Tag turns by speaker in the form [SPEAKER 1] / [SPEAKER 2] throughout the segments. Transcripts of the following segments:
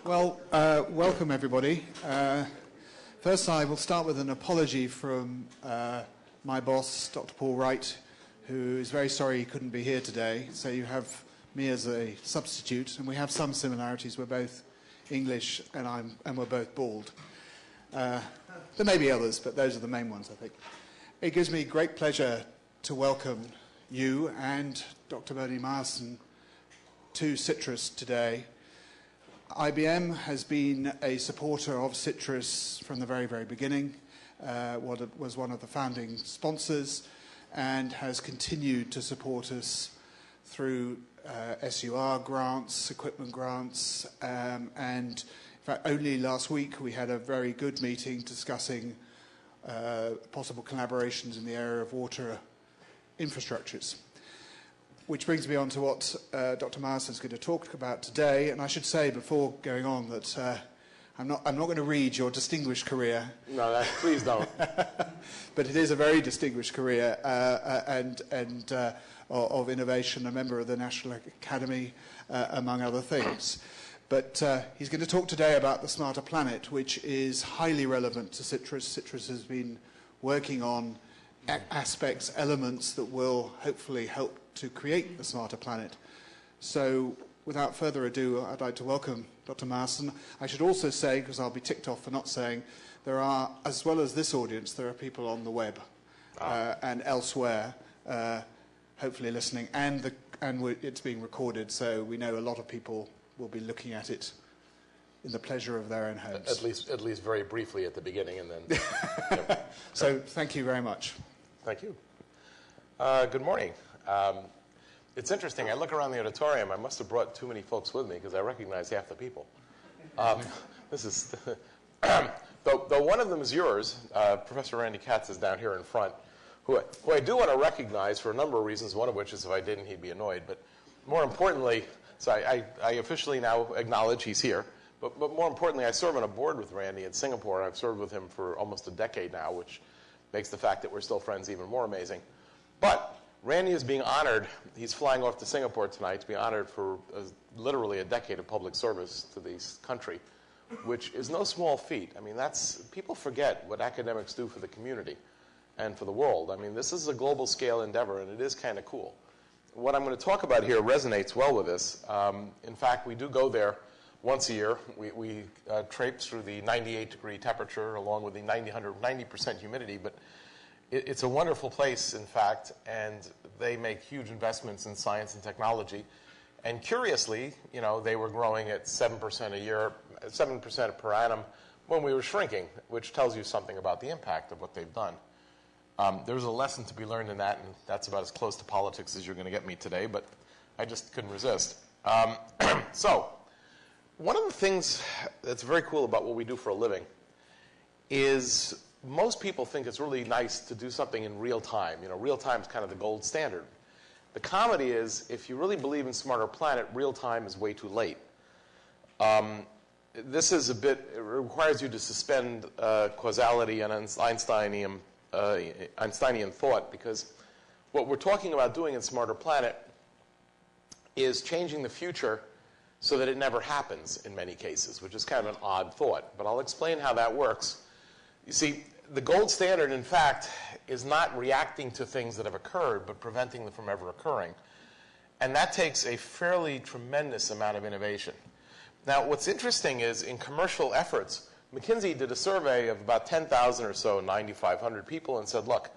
[SPEAKER 1] Well, welcome everybody. First, I will start with an apology from my boss, Dr. Paul Wright, who is very sorry he couldn't be here today. So you have me as a substitute, and we have some similarities. We're both English, and we're both bald. There may be others, but those are the main ones, I think. It gives me great pleasure to welcome you and Dr. Bernie Meyerson to CITRIS today. IBM has been a supporter of CITRIS from the very, very beginning. Was one of the founding sponsors and has continued to support us through SUR grants, equipment grants, and in fact only last week we had a very good meeting discussing possible collaborations in the area of water infrastructures. Which brings me on to what Dr. Meyerson is going to talk about today. And I should say before going on that I'm not going to read your distinguished career.
[SPEAKER 2] No, please don't.
[SPEAKER 1] But it is a very distinguished career of innovation, a member of the National Academy, among other things. But he's going to talk today about the Smarter Planet, which is highly relevant to CITRIS. CITRIS has been working on aspects, elements that will hopefully help to create the Smarter Planet. So without further ado, I'd like to welcome Dr. Meyerson. I should also say, because I'll be ticked off for not saying, there are, as well as this audience, there are people on the web and elsewhere, hopefully listening, and it's being recorded, so we know a lot of people will be looking at it in the pleasure of their own homes.
[SPEAKER 2] At least very briefly at the beginning, and then. Yep.
[SPEAKER 1] So thank you very much.
[SPEAKER 2] Thank you. Good morning. It's interesting. I look around the auditorium. I must have brought too many folks with me because I recognize half the people. This is though one of them is yours. Professor Randy Katz is down here in front, who I do want to recognize for a number of reasons. One of which is if I didn't, he'd be annoyed. But more importantly, so I officially now acknowledge he's here. But more importantly, I serve on a board with Randy in Singapore. I've served with him for almost a decade now, which makes the fact that we're still friends even more amazing. But Randy is being honored. He's flying off to Singapore tonight to be honored for literally a decade of public service to this country, which is no small feat. I mean, people forget what academics do for the community and for the world. I mean, this is a global scale endeavor, and it is kind of cool. What I'm going to talk about here resonates well with this. In fact, we do go there once a year. We traipse through the 98-degree temperature along with the 90% humidity, but it's a wonderful place, in fact, and they make huge investments in science and technology. And curiously, they were growing at 7% a year, 7% per annum when we were shrinking, which tells you something about the impact of what they've done. There's a lesson to be learned in that, and that's about as close to politics as you're going to get me today, but I just couldn't resist. So, one of the things that's very cool about what we do for a living is most people think it's really nice to do something in real time. Real time is kind of the gold standard. The comedy is, if you really believe in Smarter Planet, real time is way too late. This is it requires you to suspend causality and Einsteinian thought, because what we're talking about doing in Smarter Planet is changing the future so that it never happens in many cases, which is kind of an odd thought. But I'll explain how that works. You see, the gold standard, in fact, is not reacting to things that have occurred, but preventing them from ever occurring. And that takes a fairly tremendous amount of innovation. Now, what's interesting is in commercial efforts, McKinsey did a survey of about 10,000 or so, 9,500 people, and said, look,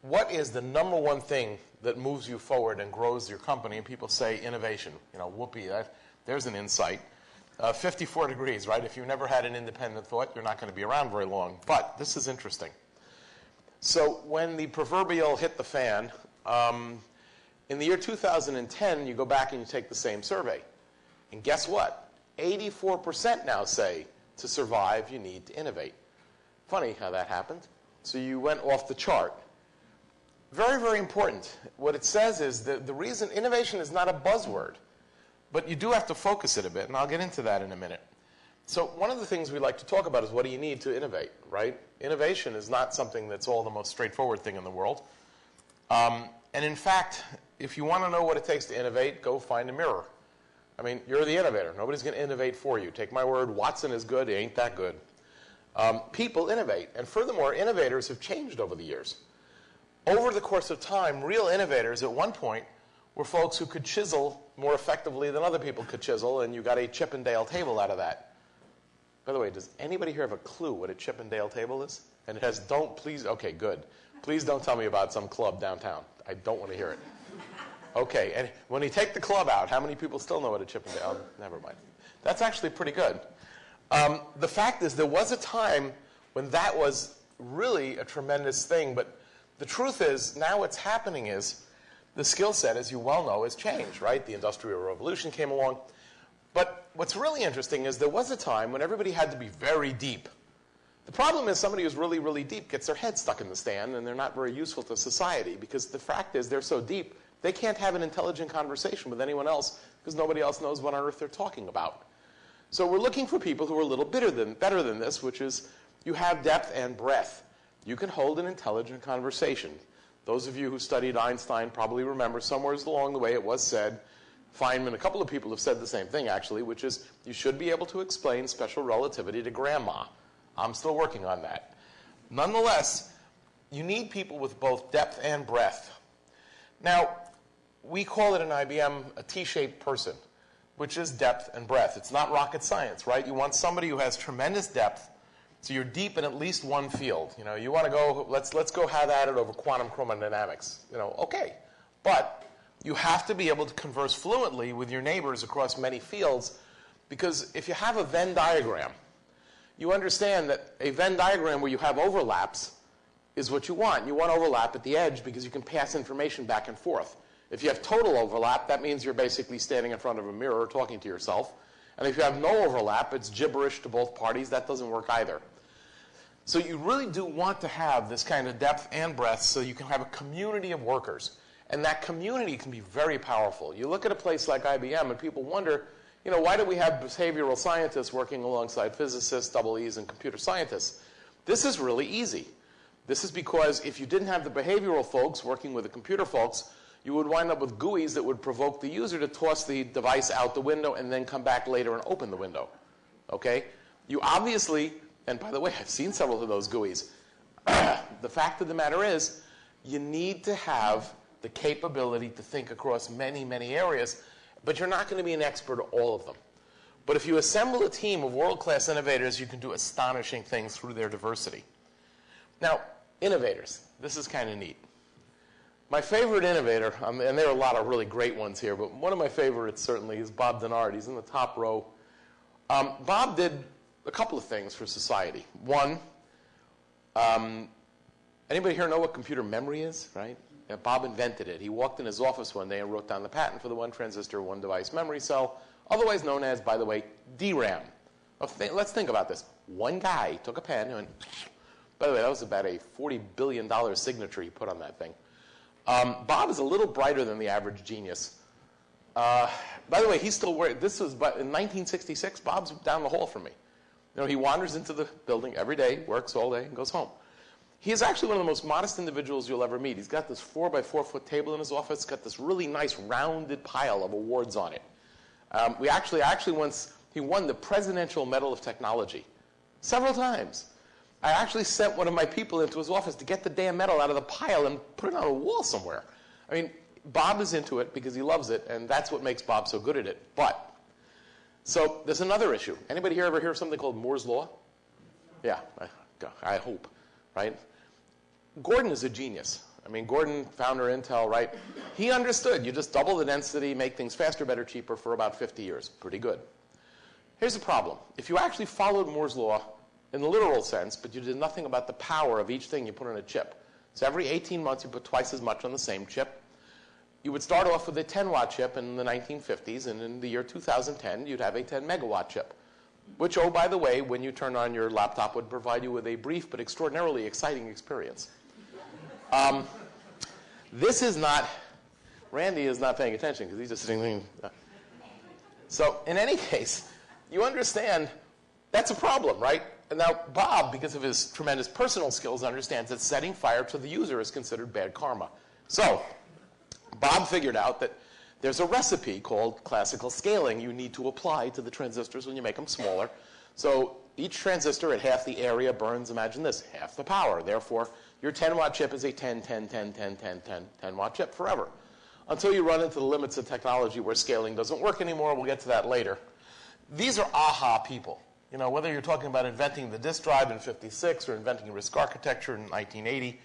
[SPEAKER 2] what is the number one thing that moves you forward and grows your company? And people say innovation. Whoopee, there's an insight. 54 degrees, right? If you never had an independent thought, you're not going to be around very long. But this is interesting. So when the proverbial hit the fan, in the year 2010, you go back and you take the same survey. And guess what? 84% now say to survive, you need to innovate. Funny how that happened. So you went off the chart. Very, very important. What it says is that the reason innovation is not a buzzword, but you do have to focus it a bit, and I'll get into that in a minute. So one of the things we like to talk about is what do you need to innovate, right? Innovation is not something that's all the most straightforward thing in the world. And in fact, if you want to know what it takes to innovate, go find a mirror. I mean, you're the innovator. Nobody's going to innovate for you. Take my word, Watson is good. He ain't that good. People innovate. And furthermore, innovators have changed over the years. Over the course of time, real innovators at one point were folks who could chisel more effectively than other people could chisel, and you got a Chippendale table out of that. By the way, does anybody here have a clue what a Chippendale table is? And it has okay, good. Please don't tell me about some club downtown. I don't want to hear it. Okay, and when you take the club out, how many people still know what a Chippendale? Never mind. That's actually pretty good. The fact is, there was a time when that was really a tremendous thing, but the truth is, now what's happening is the skill set, as you well know, has changed, right? The Industrial Revolution came along. But what's really interesting is there was a time when everybody had to be very deep. The problem is somebody who's really, really deep gets their head stuck in the sand, and they're not very useful to society, because the fact is they're so deep, they can't have an intelligent conversation with anyone else because nobody else knows what on earth they're talking about. So we're looking for people who are a little better than this, which is you have depth and breadth. You can hold an intelligent conversation. Those of you who studied Einstein probably remember somewhere along the way it was said, Feynman, a couple of people have said the same thing actually, which is you should be able to explain special relativity to grandma. I'm still working on that. Nonetheless, you need people with both depth and breadth. Now, we call it in IBM a T-shaped person, which is depth and breadth. It's not rocket science, right? You want somebody who has tremendous depth, so you're deep in at least one field. You know, you want to go, let's go have at it over quantum chromodynamics. You know, okay. But you have to be able to converse fluently with your neighbors across many fields, because if you have a Venn diagram, you understand that a Venn diagram where you have overlaps is what you want. You want overlap at the edge because you can pass information back and forth. If you have total overlap, that means you're basically standing in front of a mirror talking to yourself. And if you have no overlap, it's gibberish to both parties. That doesn't work either. So you really do want to have this kind of depth and breadth so you can have a community of workers. And that community can be very powerful. You look at a place like IBM and people wonder, you know, why do we have behavioral scientists working alongside physicists, double E's, and computer scientists? This is really easy. This is because if you didn't have the behavioral folks working with the computer folks, you would wind up with GUIs that would provoke the user to toss the device out the window and then come back later and open the window. Okay? You obviously, and by the way, I've seen several of those GUIs. The fact of the matter is, you need to have the capability to think across many, many areas, but you're not going to be an expert at all of them. But if you assemble a team of world-class innovators, you can do astonishing things through their diversity. Now, innovators, this is kind of neat. My favorite innovator, and there are a lot of really great ones here, but one of my favorites certainly is Bob Denard. He's in the top row. Bob did a couple of things for society. One, anybody here know what computer memory is, right? Yeah, Bob invented it. He walked in his office one day and wrote down the patent for the one transistor, one device memory cell, otherwise known as, by the way, DRAM. Let's think about this. One guy took a pen and, by the way, that was about a $40 billion signature he put on that thing. Bob is a little brighter than the average genius. By the way, he's still working. This was in 1966. Bob's down the hall from me. You know, he wanders into the building every day, works all day, and goes home. He is actually one of the most modest individuals you'll ever meet. He's got this 4-by-4-foot table in his office. Got this really nice rounded pile of awards on it. He won the Presidential Medal of Technology several times. I actually sent one of my people into his office to get the damn medal out of the pile and put it on a wall somewhere. I mean, Bob is into it because he loves it, and that's what makes Bob so good at it. So there's another issue. Anybody here ever hear of something called Moore's Law? Yeah, I hope, right? Gordon is a genius. I mean, Gordon, founder of Intel, right? He understood you just double the density, make things faster, better, cheaper for about 50 years. Pretty good. Here's the problem. If you actually followed Moore's Law in the literal sense, but you did nothing about the power of each thing you put on a chip. So every 18 months you put twice as much on the same chip. You would start off with a 10-watt chip in the 1950s, and in the year 2010 you'd have a 10-megawatt chip, which, oh, by the way, when you turn on your laptop would provide you with a brief but extraordinarily exciting experience. This is not, Randy is not paying attention because he's just sitting there. So in any case, you understand that's a problem, right? And now Bob, because of his tremendous personal skills, understands that setting fire to the user is considered bad karma. So Bob figured out that there's a recipe called classical scaling you need to apply to the transistors when you make them smaller. So each transistor at half the area burns, imagine this, half the power. Therefore, your 10-watt chip is a 10 watt chip forever. Until you run into the limits of technology where scaling doesn't work anymore. We'll get to that later. These are aha people. You know, whether you're talking about inventing the disk drive in '56 or inventing RISC architecture in 1980,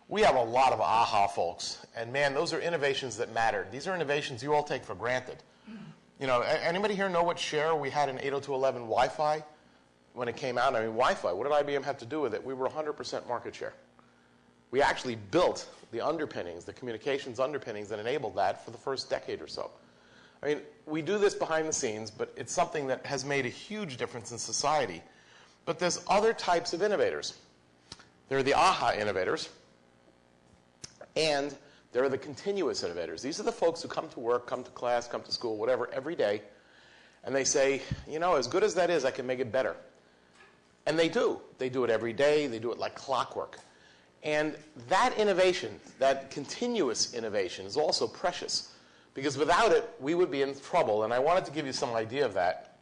[SPEAKER 2] we have a lot of aha folks. And man, those are innovations that mattered. These are innovations you all take for granted. You know, anybody here know what share we had in 802.11 Wi-Fi when it came out? I mean, Wi-Fi, what did IBM have to do with it? We were 100% market share. We actually built the underpinnings, the communications underpinnings that enabled that for the first decade or so. I mean, we do this behind the scenes, but it's something that has made a huge difference in society. But there's other types of innovators. There are the aha innovators, and there are the continuous innovators. These are the folks who come to work, come to class, come to school, whatever, every day, and they say, you know, as good as that is, I can make it better. And they do. They do it every day. They do it like clockwork. And that innovation, that continuous innovation, is also precious. Because without it, we would be in trouble. And I wanted to give you some idea of that.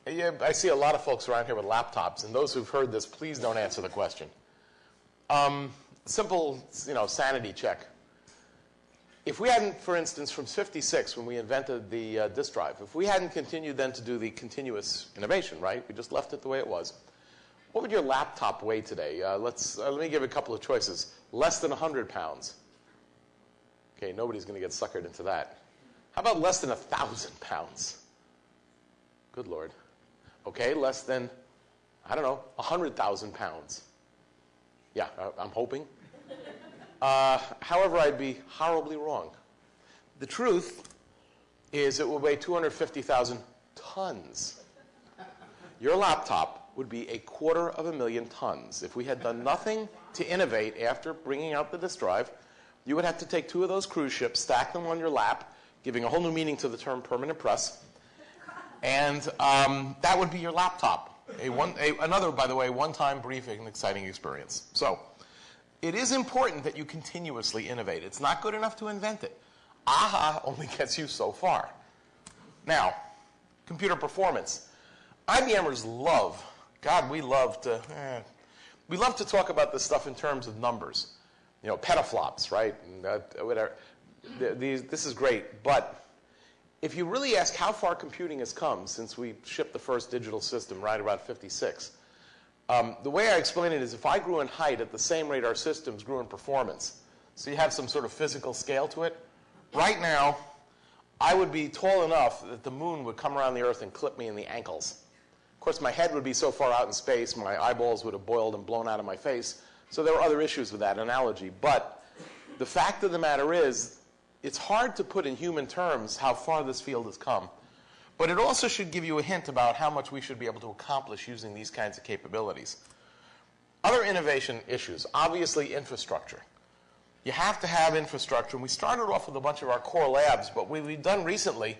[SPEAKER 2] I see a lot of folks around here with laptops. And those who've heard this, please don't answer the question. Simple, you know, sanity check. If we hadn't, for instance, from '56, when we invented the disk drive, if we hadn't continued then to do the continuous innovation, right? We just left it the way it was. What would your laptop weigh today? Let me give you a couple of choices. Less than 100 pounds. Okay, nobody's going to get suckered into that. How about less than 1,000 pounds? Good Lord. Okay, less than, I don't know, 100,000 pounds. Yeah, I'm hoping. However, I'd be horribly wrong. The truth is it will weigh 250,000 tons. Your laptop would be 250,000 tons. If we had done nothing to innovate after bringing out the disk drive, you would have to take 2 of those cruise ships, stack them on your lap, giving a whole new meaning to the term permanent press, and that would be your laptop. Another, by the way, one-time brief and exciting experience. So it is important that you continuously innovate. It's not good enough to invent it. Aha only gets you so far. Now, computer performance. IBMers love, God, we love to talk about this stuff in terms of numbers. You know, petaflops, right? And, whatever. This is great, but if you really ask how far computing has come since we shipped the first digital system right around '56, the way I explain it is if I grew in height at the same rate our systems grew in performance, so you have some sort of physical scale to it, right now I would be tall enough that the moon would come around the Earth and clip me in the ankles. Of course, my head would be so far out in space, my eyeballs would have boiled and blown out of my face. So there were other issues with that analogy. But the fact of the matter is, it's hard to put in human terms how far this field has come. But it also should give you a hint about how much we should be able to accomplish using these kinds of capabilities. Other innovation issues, obviously infrastructure. You have to have infrastructure. And we started off with a bunch of our core labs, but what we've done recently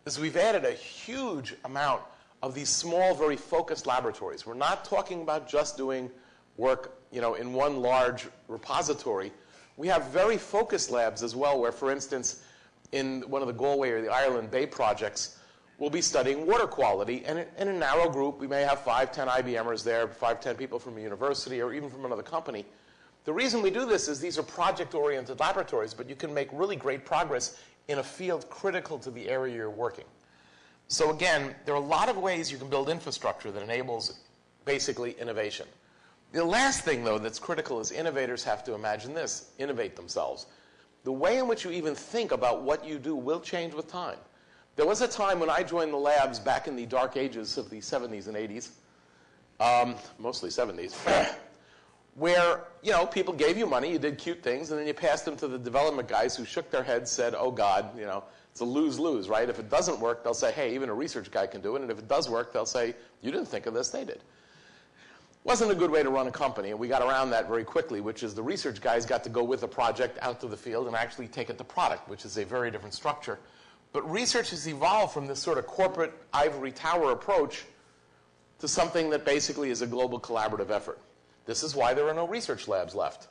[SPEAKER 2] is we've added a huge amount of these small, very focused laboratories. We're not talking about just doing work, you know, in one large repository. We have very focused labs as well, where, for instance, in one of the Galway or the Ireland Bay projects, we'll be studying water quality. And in a narrow group, we may have 5, 10 IBMers there, 5, 10 people from a university or even from another company. The reason we do this is these are project-oriented laboratories, but you can make really great progress in a field critical to the area you're working. So again, there are a lot of ways you can build infrastructure that enables basically innovation. The last thing, though, that's critical is innovators have to imagine this, innovate themselves. The way in which you even think about what you do will change with time. There was a time when I joined the labs back in the dark ages of the 70s and 80s, mostly 70s, where, you know, people gave you money, you did cute things, and then you passed them to the development guys who shook their heads, said, oh, God, you know, it's a lose-lose, right? If it doesn't work, they'll say, hey, even a research guy can do it. And if it does work, they'll say, you didn't think of this, they did. Wasn't a good way to run a company, and we got around that very quickly, which is the research guys got to go with a project out to the field and actually take it to product, which is a very different structure. But research has evolved from this sort of corporate ivory tower approach to something that basically is a global collaborative effort. This is why there are no research labs left.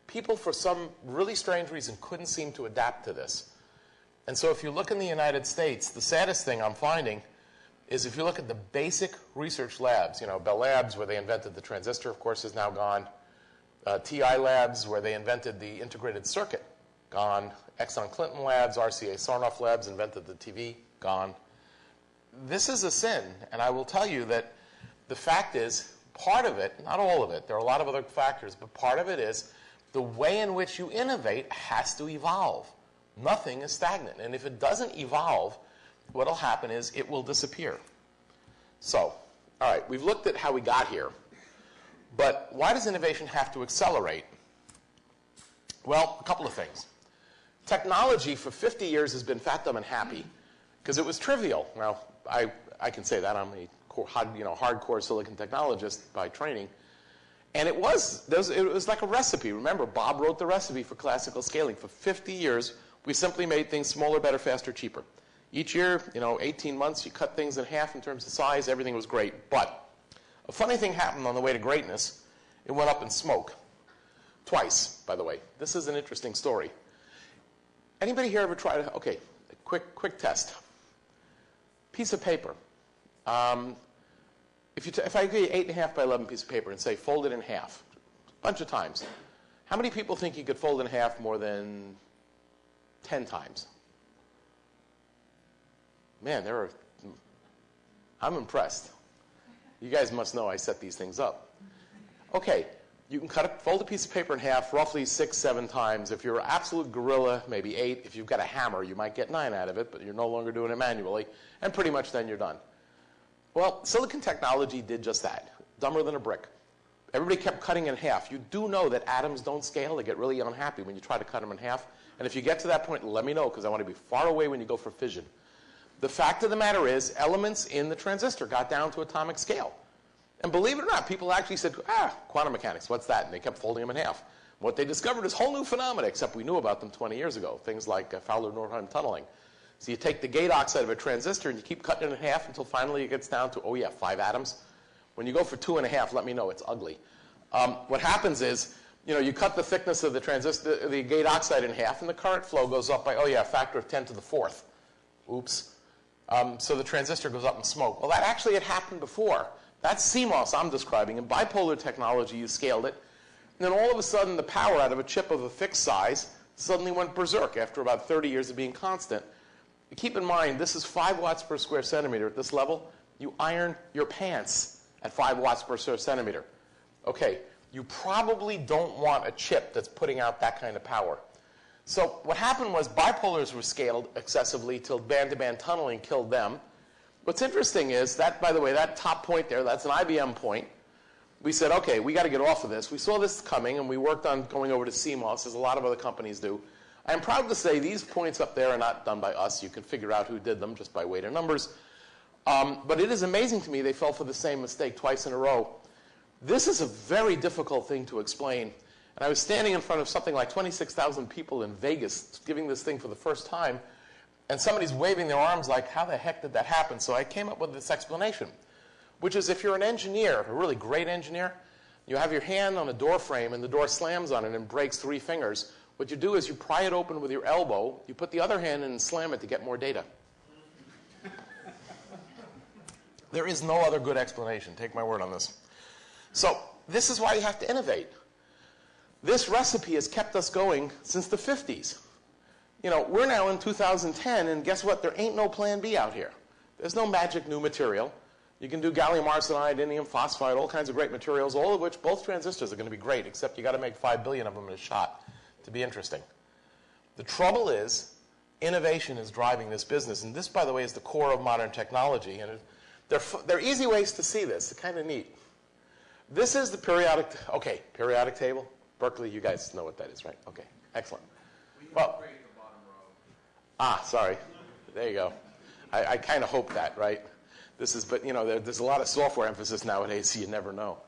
[SPEAKER 2] People, for some really strange reason, couldn't seem to adapt to this. And so if you look in the United States, the saddest thing I'm finding is if you look at the basic research labs, Bell Labs, where they invented the transistor, of course, is now gone. TI Labs, where they invented the integrated circuit, gone. Exxon Clinton Labs, RCA Sarnoff Labs invented the TV, gone. This is a sin, and I will tell you that the fact is, part of it, not all of it, there are a lot of other factors, but part of it is the way in which you innovate has to evolve. Nothing is stagnant, and if it doesn't evolve, what will happen is it will disappear. So, all right, we've looked at how we got here, but why does innovation have to accelerate? Well, a couple of things. Technology for 50 years has been fat, dumb, and happy because it was trivial. Now, I can say that. I'm a hardcore silicon technologist by training. And it was like a recipe. Remember, Bob wrote the recipe for classical scaling. For 50 years, we simply made things smaller, better, faster, cheaper. Each year, 18 months, you cut things in half in terms of size. Everything was great. But a funny thing happened on the way to greatness. It went up in smoke. Twice, by the way. This is an interesting story. Anybody here ever tried to, okay, quick test. Piece of paper. If I give you 8.5 by 11 piece of paper and say fold it in half, a bunch of times, how many people think you could fold it in half more than 10 times? Man, I'm impressed. You guys must know I set these things up. Okay, you can fold a piece of paper in half roughly 6, 7 times. If you're an absolute gorilla, maybe 8. If you've got a hammer, you might get 9 out of it, but you're no longer doing it manually, and pretty much then you're done. Well, silicon technology did just that. Dumber than a brick. Everybody kept cutting in half. You do know that atoms don't scale. They get really unhappy when you try to cut them in half. And if you get to that point, let me know, because I want to be far away when you go for fission. The fact of the matter is, elements in the transistor got down to atomic scale. And believe it or not, people actually said, quantum mechanics, what's that? And they kept folding them in half. What they discovered is whole new phenomena, except we knew about them 20 years ago. Things like Fowler-Nordheim tunneling. So you take the gate oxide of a transistor and you keep cutting it in half until finally it gets down to, 5 atoms. When you go for 2.5, let me know, it's ugly. What happens is, you cut the thickness of the transistor, the gate oxide in half, and the current flow goes up by, a factor of 10 to the 4th. Oops. So the transistor goes up in smoke. Well, that actually had happened before. That's CMOS I'm describing. In bipolar technology, you scaled it. And then all of a sudden, the power out of a chip of a fixed size suddenly went berserk after about 30 years of being constant. Keep in mind, this is 5 watts per square centimeter. At this level, you iron your pants at 5 watts per square centimeter. Okay, you probably don't want a chip that's putting out that kind of power. So what happened was bipolars were scaled excessively till band-to-band tunneling killed them. What's interesting is that, by the way, that top point there, that's an IBM point. We said, okay, we got to get off of this. We saw this coming, and we worked on going over to CMOS, as a lot of other companies do. I'm proud to say these points up there are not done by us. You can figure out who did them just by weight of numbers. But it is amazing to me they fell for the same mistake twice in a row. This is a very difficult thing to explain. And I was standing in front of something like 26,000 people in Vegas giving this thing for the first time. And somebody's waving their arms like, how the heck did that happen? So I came up with this explanation, which is if you're an engineer, a really great engineer, you have your hand on a door frame and the door slams on it and breaks 3 fingers. What you do is you pry it open with your elbow, you put the other hand in and slam it to get more data. There is no other good explanation. Take my word on this. So this is why you have to innovate. This recipe has kept us going since the 50s. We're now in 2010, and guess what? There ain't no plan B out here. There's no magic new material. You can do gallium arsenide, indium phosphide, all kinds of great materials, all of which both transistors are going to be great, except you got to make 5 billion of them in a shot to be interesting. The trouble is, innovation is driving this business, and this, by the way, is the core of modern technology. And there are easy ways to see this. It's kind of neat. This is the periodic table. Berkeley, you guys know what that is, right? Okay, excellent. Well, sorry. There you go. I kind of hope that, right? But there's a lot of software emphasis nowadays, so you never know.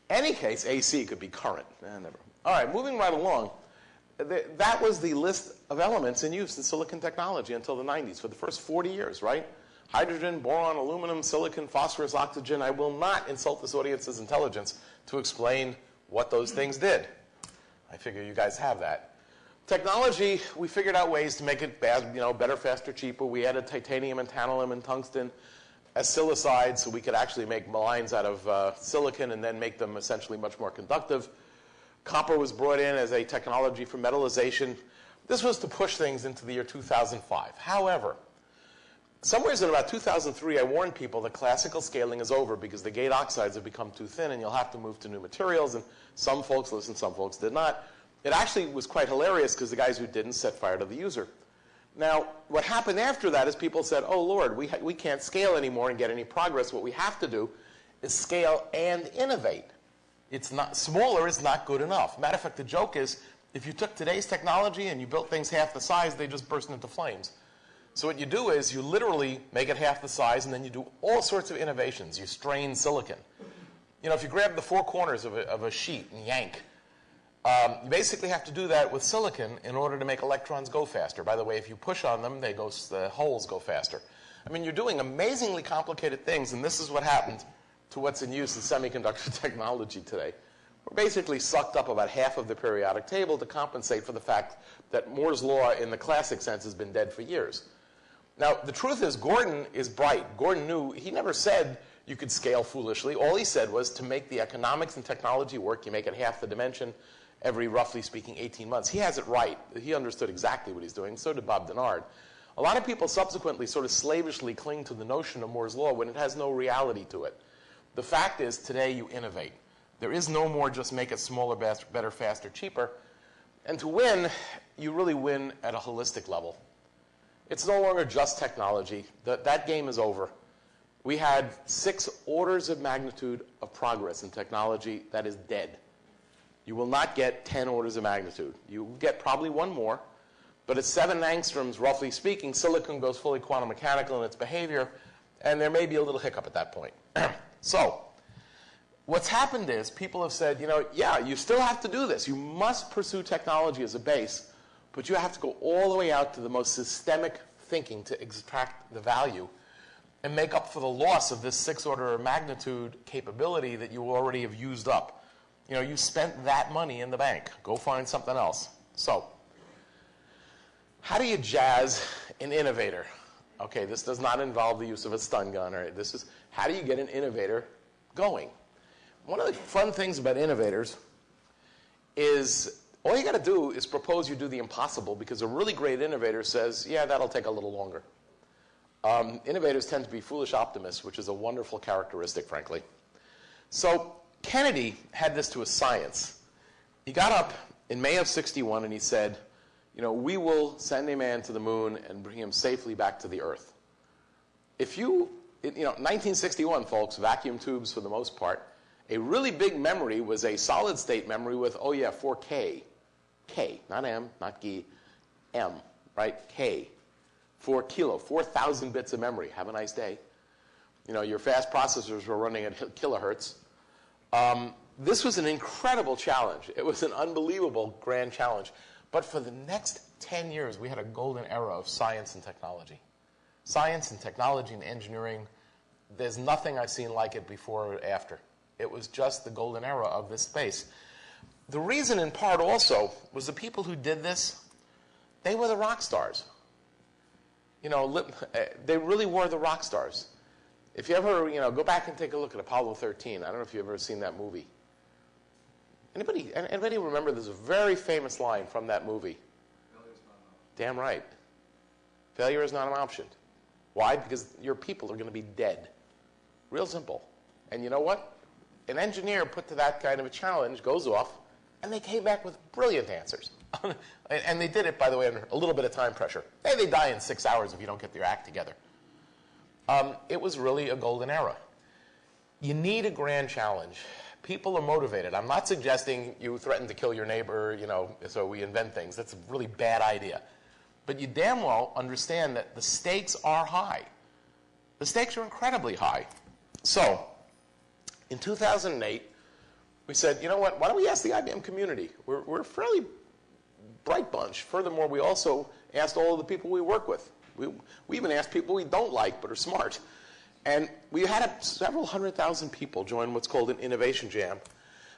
[SPEAKER 2] Any case, AC could be current. Never. All right, moving right along. That was the list of elements in use in silicon technology until the 90s for the first 40 years, right? Hydrogen, boron, aluminum, silicon, phosphorus, oxygen. I will not insult this audience's intelligence to explain what those things did. I figure you guys have that. Technology, we figured out ways to make it better, faster, cheaper. We added titanium and tantalum and tungsten as silicides so we could actually make lines out of silicon and then make them essentially much more conductive. Copper was brought in as a technology for metallization. This was to push things into the year 2005. However, somewhere in about 2003, I warned people that classical scaling is over because the gate oxides have become too thin and you'll have to move to new materials. And some folks listened, some folks did not. It actually was quite hilarious because the guys who didn't set fire to the user. Now, what happened after that is people said, oh, Lord, we can't scale anymore and get any progress. What we have to do is scale and innovate. It's not, smaller is not good enough. Matter of fact, the joke is, if you took today's technology and you built things half the size, they just burst into flames. So what you do is you literally make it half the size, and then you do all sorts of innovations. You strain silicon. If you grab the four corners of a sheet and yank, you basically have to do that with silicon in order to make electrons go faster. By the way, if you push on them, the holes go faster. I mean, you're doing amazingly complicated things, and this is what happened to what's in use in semiconductor technology today. We're basically sucked up about half of the periodic table to compensate for the fact that Moore's law in the classic sense has been dead for years. Now, the truth is Gordon is bright. Gordon knew, he never said you could scale foolishly. All he said was to make the economics and technology work, you make it half the dimension every, roughly speaking, 18 months. He has it right. He understood exactly what he's doing. So did Bob Denard. A lot of people subsequently sort of slavishly cling to the notion of Moore's law when it has no reality to it. The fact is, today you innovate. There is no more just make it smaller, better, faster, cheaper. And to win, you really win at a holistic level. It's no longer just technology. That game is over. We had 6 orders of magnitude of progress in technology that is dead. You will not get 10 orders of magnitude. You will get probably one more. But at 7 angstroms, roughly speaking, silicon goes fully quantum mechanical in its behavior, and there may be a little hiccup at that point. So what's happened is people have said, yeah, you still have to do this. You must pursue technology as a base, but you have to go all the way out to the most systemic thinking to extract the value and make up for the loss of this 6 order of magnitude capability that you already have used up. You spent that money in the bank. Go find something else. So how do you jazz an innovator? Okay, this does not involve the use of a stun gun. Right? This is how do you get an innovator going? One of the fun things about innovators is all you got to do is propose you do the impossible, because a really great innovator says, yeah, that'll take a little longer. Innovators tend to be foolish optimists, which is a wonderful characteristic, frankly. So Kennedy had this to a science. He got up in May of '61 and he said, we will send a man to the moon and bring him safely back to the Earth. 1961, folks, vacuum tubes for the most part. A really big memory was a solid state memory with, 4K. K, not M, not G, M, right? K. 4 kilo, 4,000 bits of memory. Have a nice day. Your fast processors were running at kilohertz. This was an incredible challenge. It was an unbelievable grand challenge. But for the next 10 years, we had a golden era of science and technology. Science and technology and engineering, there's nothing I've seen like it before or after. It was just the golden era of this space. The reason, in part, also, was the people who did this, they were the rock stars. They really were the rock stars. If you ever, go back and take a look at Apollo 13. I don't know if you've ever seen that movie. Anybody remember there's a very famous line from that movie? Failure's not an option. Damn right. Failure is not an option. Why? Because your people are going to be dead. Real simple. And you know what? An engineer put to that kind of a challenge goes off, and they came back with brilliant answers. And they did it, by the way, under a little bit of time pressure. Hey, they die in 6 hours if you don't get your act together. It was really a golden era. You need a grand challenge. People are motivated. I'm not suggesting you threaten to kill your neighbor, so we invent things. That's a really bad idea. But you damn well understand that the stakes are high. The stakes are incredibly high. So, in 2008, we said, you know what, why don't we ask the IBM community? We're a fairly bright bunch. Furthermore, we also asked all of the people we work with. We even asked people we don't like but are smart. And we had several 100,000 people join what's called an innovation jam.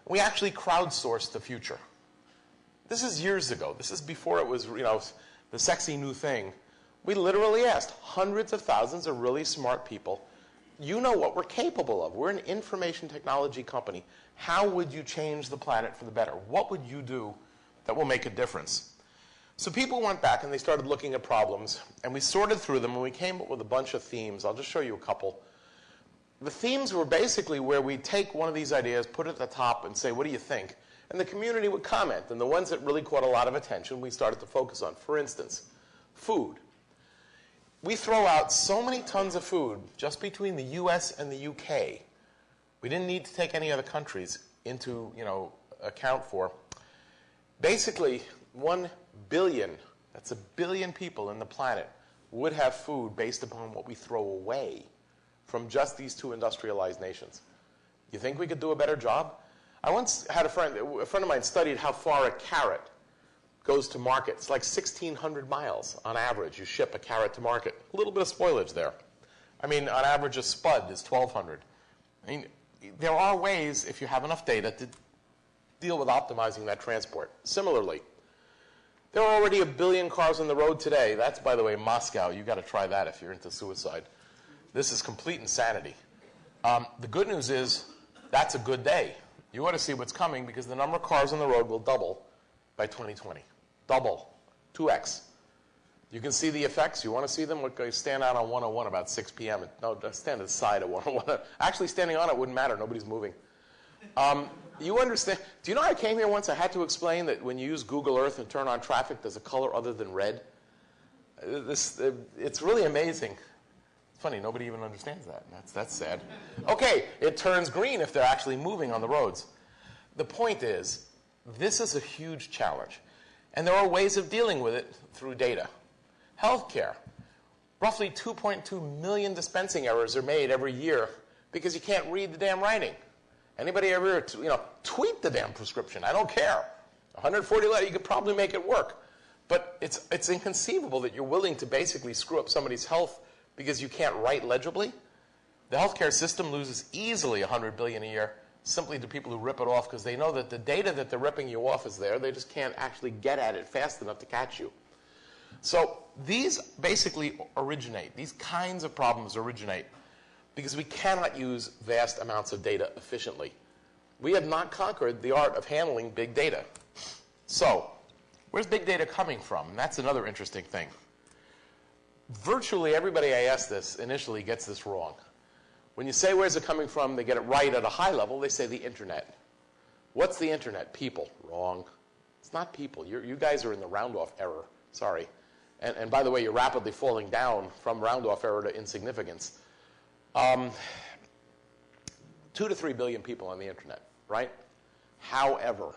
[SPEAKER 2] We actually crowdsourced the future. This is years ago. This is before it was, the sexy new thing. We literally asked hundreds of thousands of really smart people, you know what we're capable of. We're an information technology company. How would you change the planet for the better? What would you do that will make a difference? So people went back and they started looking at problems, and we sorted through them, and we came up with a bunch of themes. I'll just show you a couple. The themes were basically where we take one of these ideas, put it at the top, and say, what do you think? And the community would comment. And the ones that really caught a lot of attention, we started to focus on. For instance, food. We throw out so many tons of food just between the US and the UK. We didn't need to take any other countries into account for. Basically, 1 billion, that's 1 billion people in the planet, would have food based upon what we throw away from just these two industrialized nations. You think we could do a better job? I once had a friend of mine studied how far a carrot goes to market. It's like 1,600 miles on average. You ship a carrot to market. A little bit of spoilage there. I mean, on average, a spud is 1,200. I mean, there are ways, if you have enough data, to deal with optimizing that transport. Similarly, there are already 1 billion cars on the road today. That's, by the way, Moscow. You've got to try that if you're into suicide. This is complete insanity. The good news is that's a good day. You ought to see what's coming because the number of cars on the road will double by 2020. Double. 2x. You can see the effects. You want to see them? Stand out on 101 about 6 p.m. No, stand at the side of 101. Actually, standing on it wouldn't matter. Nobody's moving. You understand? Do you know I came here once? I had to explain that when you use Google Earth and turn on traffic, there's a color other than red. It's really amazing. It's funny, nobody even understands that. That's sad. Okay, it turns green if they're actually moving on the roads. The point is, this is a huge challenge. And there are ways of dealing with it through data. Healthcare. Roughly 2.2 million dispensing errors are made every year because you can't read the damn writing. Anybody ever, tweet the damn prescription? I don't care. 140 letters, you could probably make it work. But it's inconceivable that you're willing to basically screw up somebody's health because you can't write legibly. The healthcare system loses easily $100 billion a year simply to people who rip it off because they know that the data that they're ripping you off is there. They just can't actually get at it fast enough to catch you. So these basically originate. These kinds of problems originate because we cannot use vast amounts of data efficiently. We have not conquered the art of handling big data. So where's big data coming from? And that's another interesting thing. Virtually everybody I ask this initially gets this wrong. When you say where's it coming from, they get it right at a high level. They say the internet. What's the internet? People. Wrong. It's not people. You guys are in the round-off error. Sorry. And by the way, you're rapidly falling down from round-off error to insignificance. 2 to 3 billion people on the internet, right? However,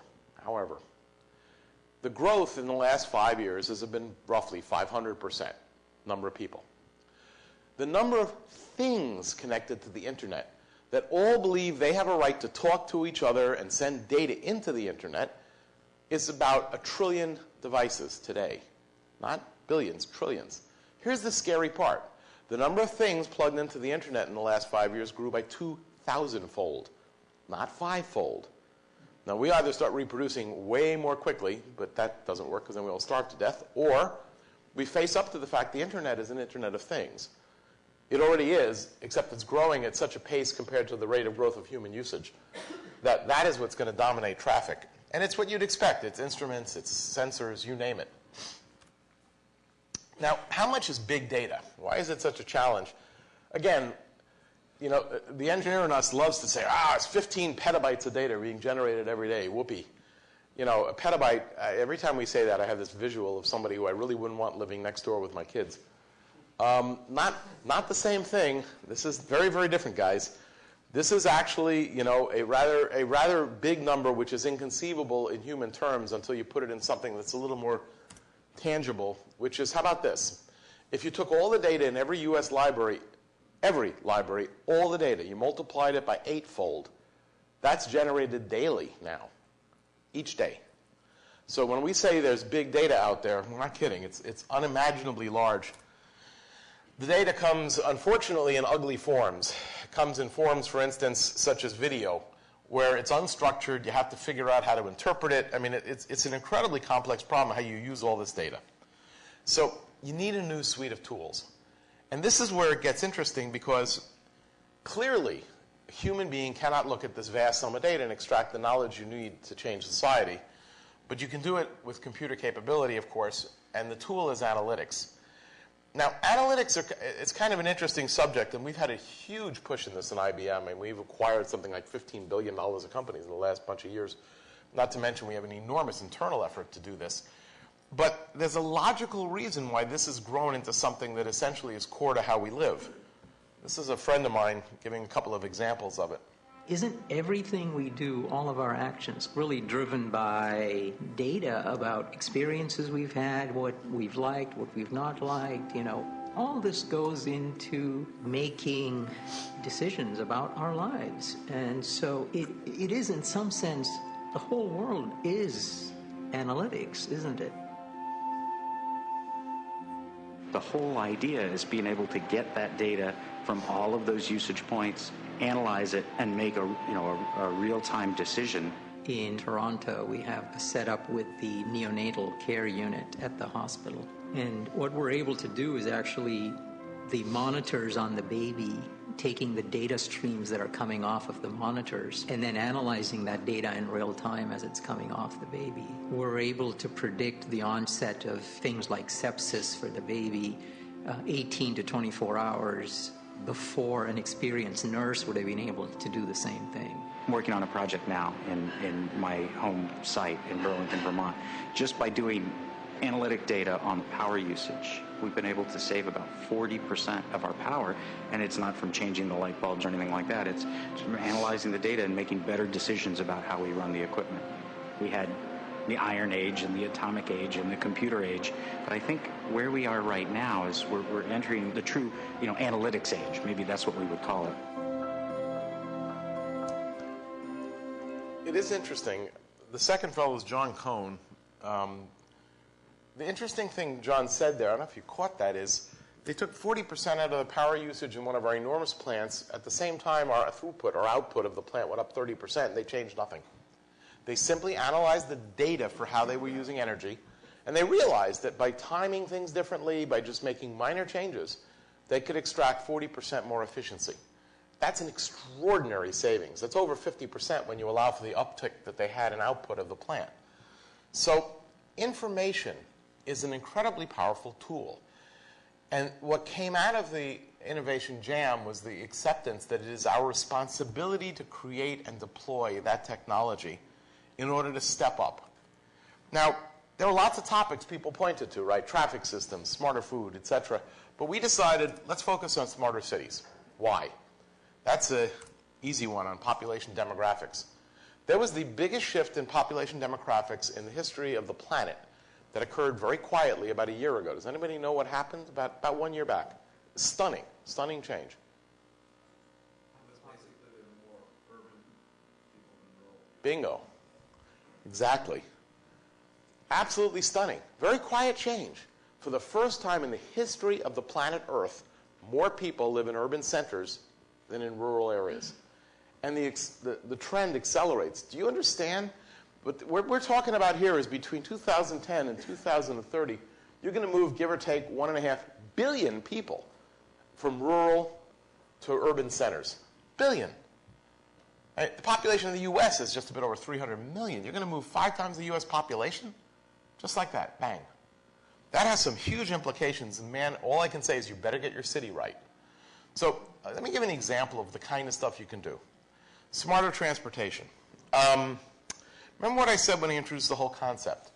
[SPEAKER 2] the growth in the last 5 years has been roughly 500%. Number of people. The number of things connected to the internet that all believe they have a right to talk to each other and send data into the internet is about 1 trillion devices today. Not billions, trillions. Here's the scary part. The number of things plugged into the internet in the last 5 years grew by 2,000-fold, not 5-fold. Now, we either start reproducing way more quickly, but that doesn't work because then we all starve to death, or we face up to the fact the internet is an internet of things. It already is, except it's growing at such a pace compared to the rate of growth of human usage that is what's going to dominate traffic. And it's what you'd expect. It's instruments, it's sensors, you name it. Now, how much is big data? Why is it such a challenge? Again, the engineer in us loves to say, it's 15 petabytes of data being generated every day. Whoopee. A petabyte, every time we say that, I have this visual of somebody who I really wouldn't want living next door with my kids. Not the same thing. This is very, very different, guys. This is actually, a rather big number, which is inconceivable in human terms until you put it in something that's a little more tangible, which is, how about this? If you took all the data in every U.S. library, all the data, you multiplied it by 8-fold, that's generated daily now. Each day. So when we say there's big data out there, we're not kidding. It's unimaginably large. The data comes, unfortunately, in ugly forms. It comes in forms, for instance, such as video where it's unstructured. You have to figure out how to interpret it. I mean, it's an incredibly complex problem how you use all this data. So you need a new suite of tools. And this is where it gets interesting, because clearly a human being cannot look at this vast sum of data and extract the knowledge you need to change society. But you can do it with computer capability, of course, and the tool is analytics. Now, analytics, it's kind of an interesting subject, and we've had a huge push in this in IBM, and we've acquired something like $15 billion of companies in the last bunch of years. Not to mention we have an enormous internal effort to do this. But there's a logical reason why this has grown into something that essentially is core to how we live. This is a friend of mine giving a couple of examples of it.
[SPEAKER 3] Isn't everything we do, all of our actions, really driven by data about experiences we've had, what we've liked, what we've not liked? You know, all this goes into making decisions about our lives. And so it is, in some sense, the whole world is analytics, isn't it?
[SPEAKER 4] The whole idea is being able to get that data from all of those usage points, analyze it, and make a real-time decision.
[SPEAKER 3] In Toronto, we have a setup with the neonatal care unit at the hospital. And what we're able to do is actually the monitors on the baby, taking the data streams that are coming off of the monitors and then analyzing that data in real time as it's coming off the baby. We're able to predict the onset of things like sepsis for the baby 18 to 24 hours before an experienced nurse would have been able to do the same thing.
[SPEAKER 4] I'm working on a project now in my home site in Burlington, Vermont. Just by doing analytic data on power usage, we've been able to save about 40% of our power, and it's not from changing the light bulbs or anything like that. It's from analyzing the data and making better decisions about how we run the equipment. We had the Iron Age and the Atomic Age and the Computer Age, but I think where we are right now is we're entering the true, analytics age. Maybe that's what we would call it.
[SPEAKER 2] It is interesting. The second fellow is John Cohn. The interesting thing John said there, I don't know if you caught that, is they took 40% out of the power usage in one of our enormous plants. At the same time, our throughput, our output of the plant went up 30%, and they changed nothing. They simply analyzed the data for how they were using energy, and they realized that by timing things differently, by just making minor changes, they could extract 40% more efficiency. That's an extraordinary savings. That's over 50% when you allow for the uptick that they had in output of the plant. So information is an incredibly powerful tool. And what came out of the Innovation Jam was the acceptance that it is our responsibility to create and deploy that technology in order to step up. Now, there are lots of topics people pointed to, right? Traffic systems, smarter food, etc. But we decided, let's focus on smarter cities. Why? That's an easy one on population demographics. There was the biggest shift in population demographics in the history of the planet that occurred very quietly about a year ago. Does anybody know what happened about 1 year back? Stunning change. Bingo. Exactly. Absolutely stunning. Very quiet change. For the first time in the history of the planet Earth, more people live in urban centers than in rural areas. And the trend accelerates. Do you understand? What we're talking about here is between 2010 and 2030, you're going to move, give or take, 1.5 billion people from rural to urban centers. Billion. The population of the U.S. is just a bit over 300 million. You're going to move 5 times the U.S. population? Just like that. Bang. That has some huge implications. And, man, all I can say is you better get your city right. So let me give an example of the kind of stuff you can do. Smarter transportation. Remember what I said when I introduced the whole concept.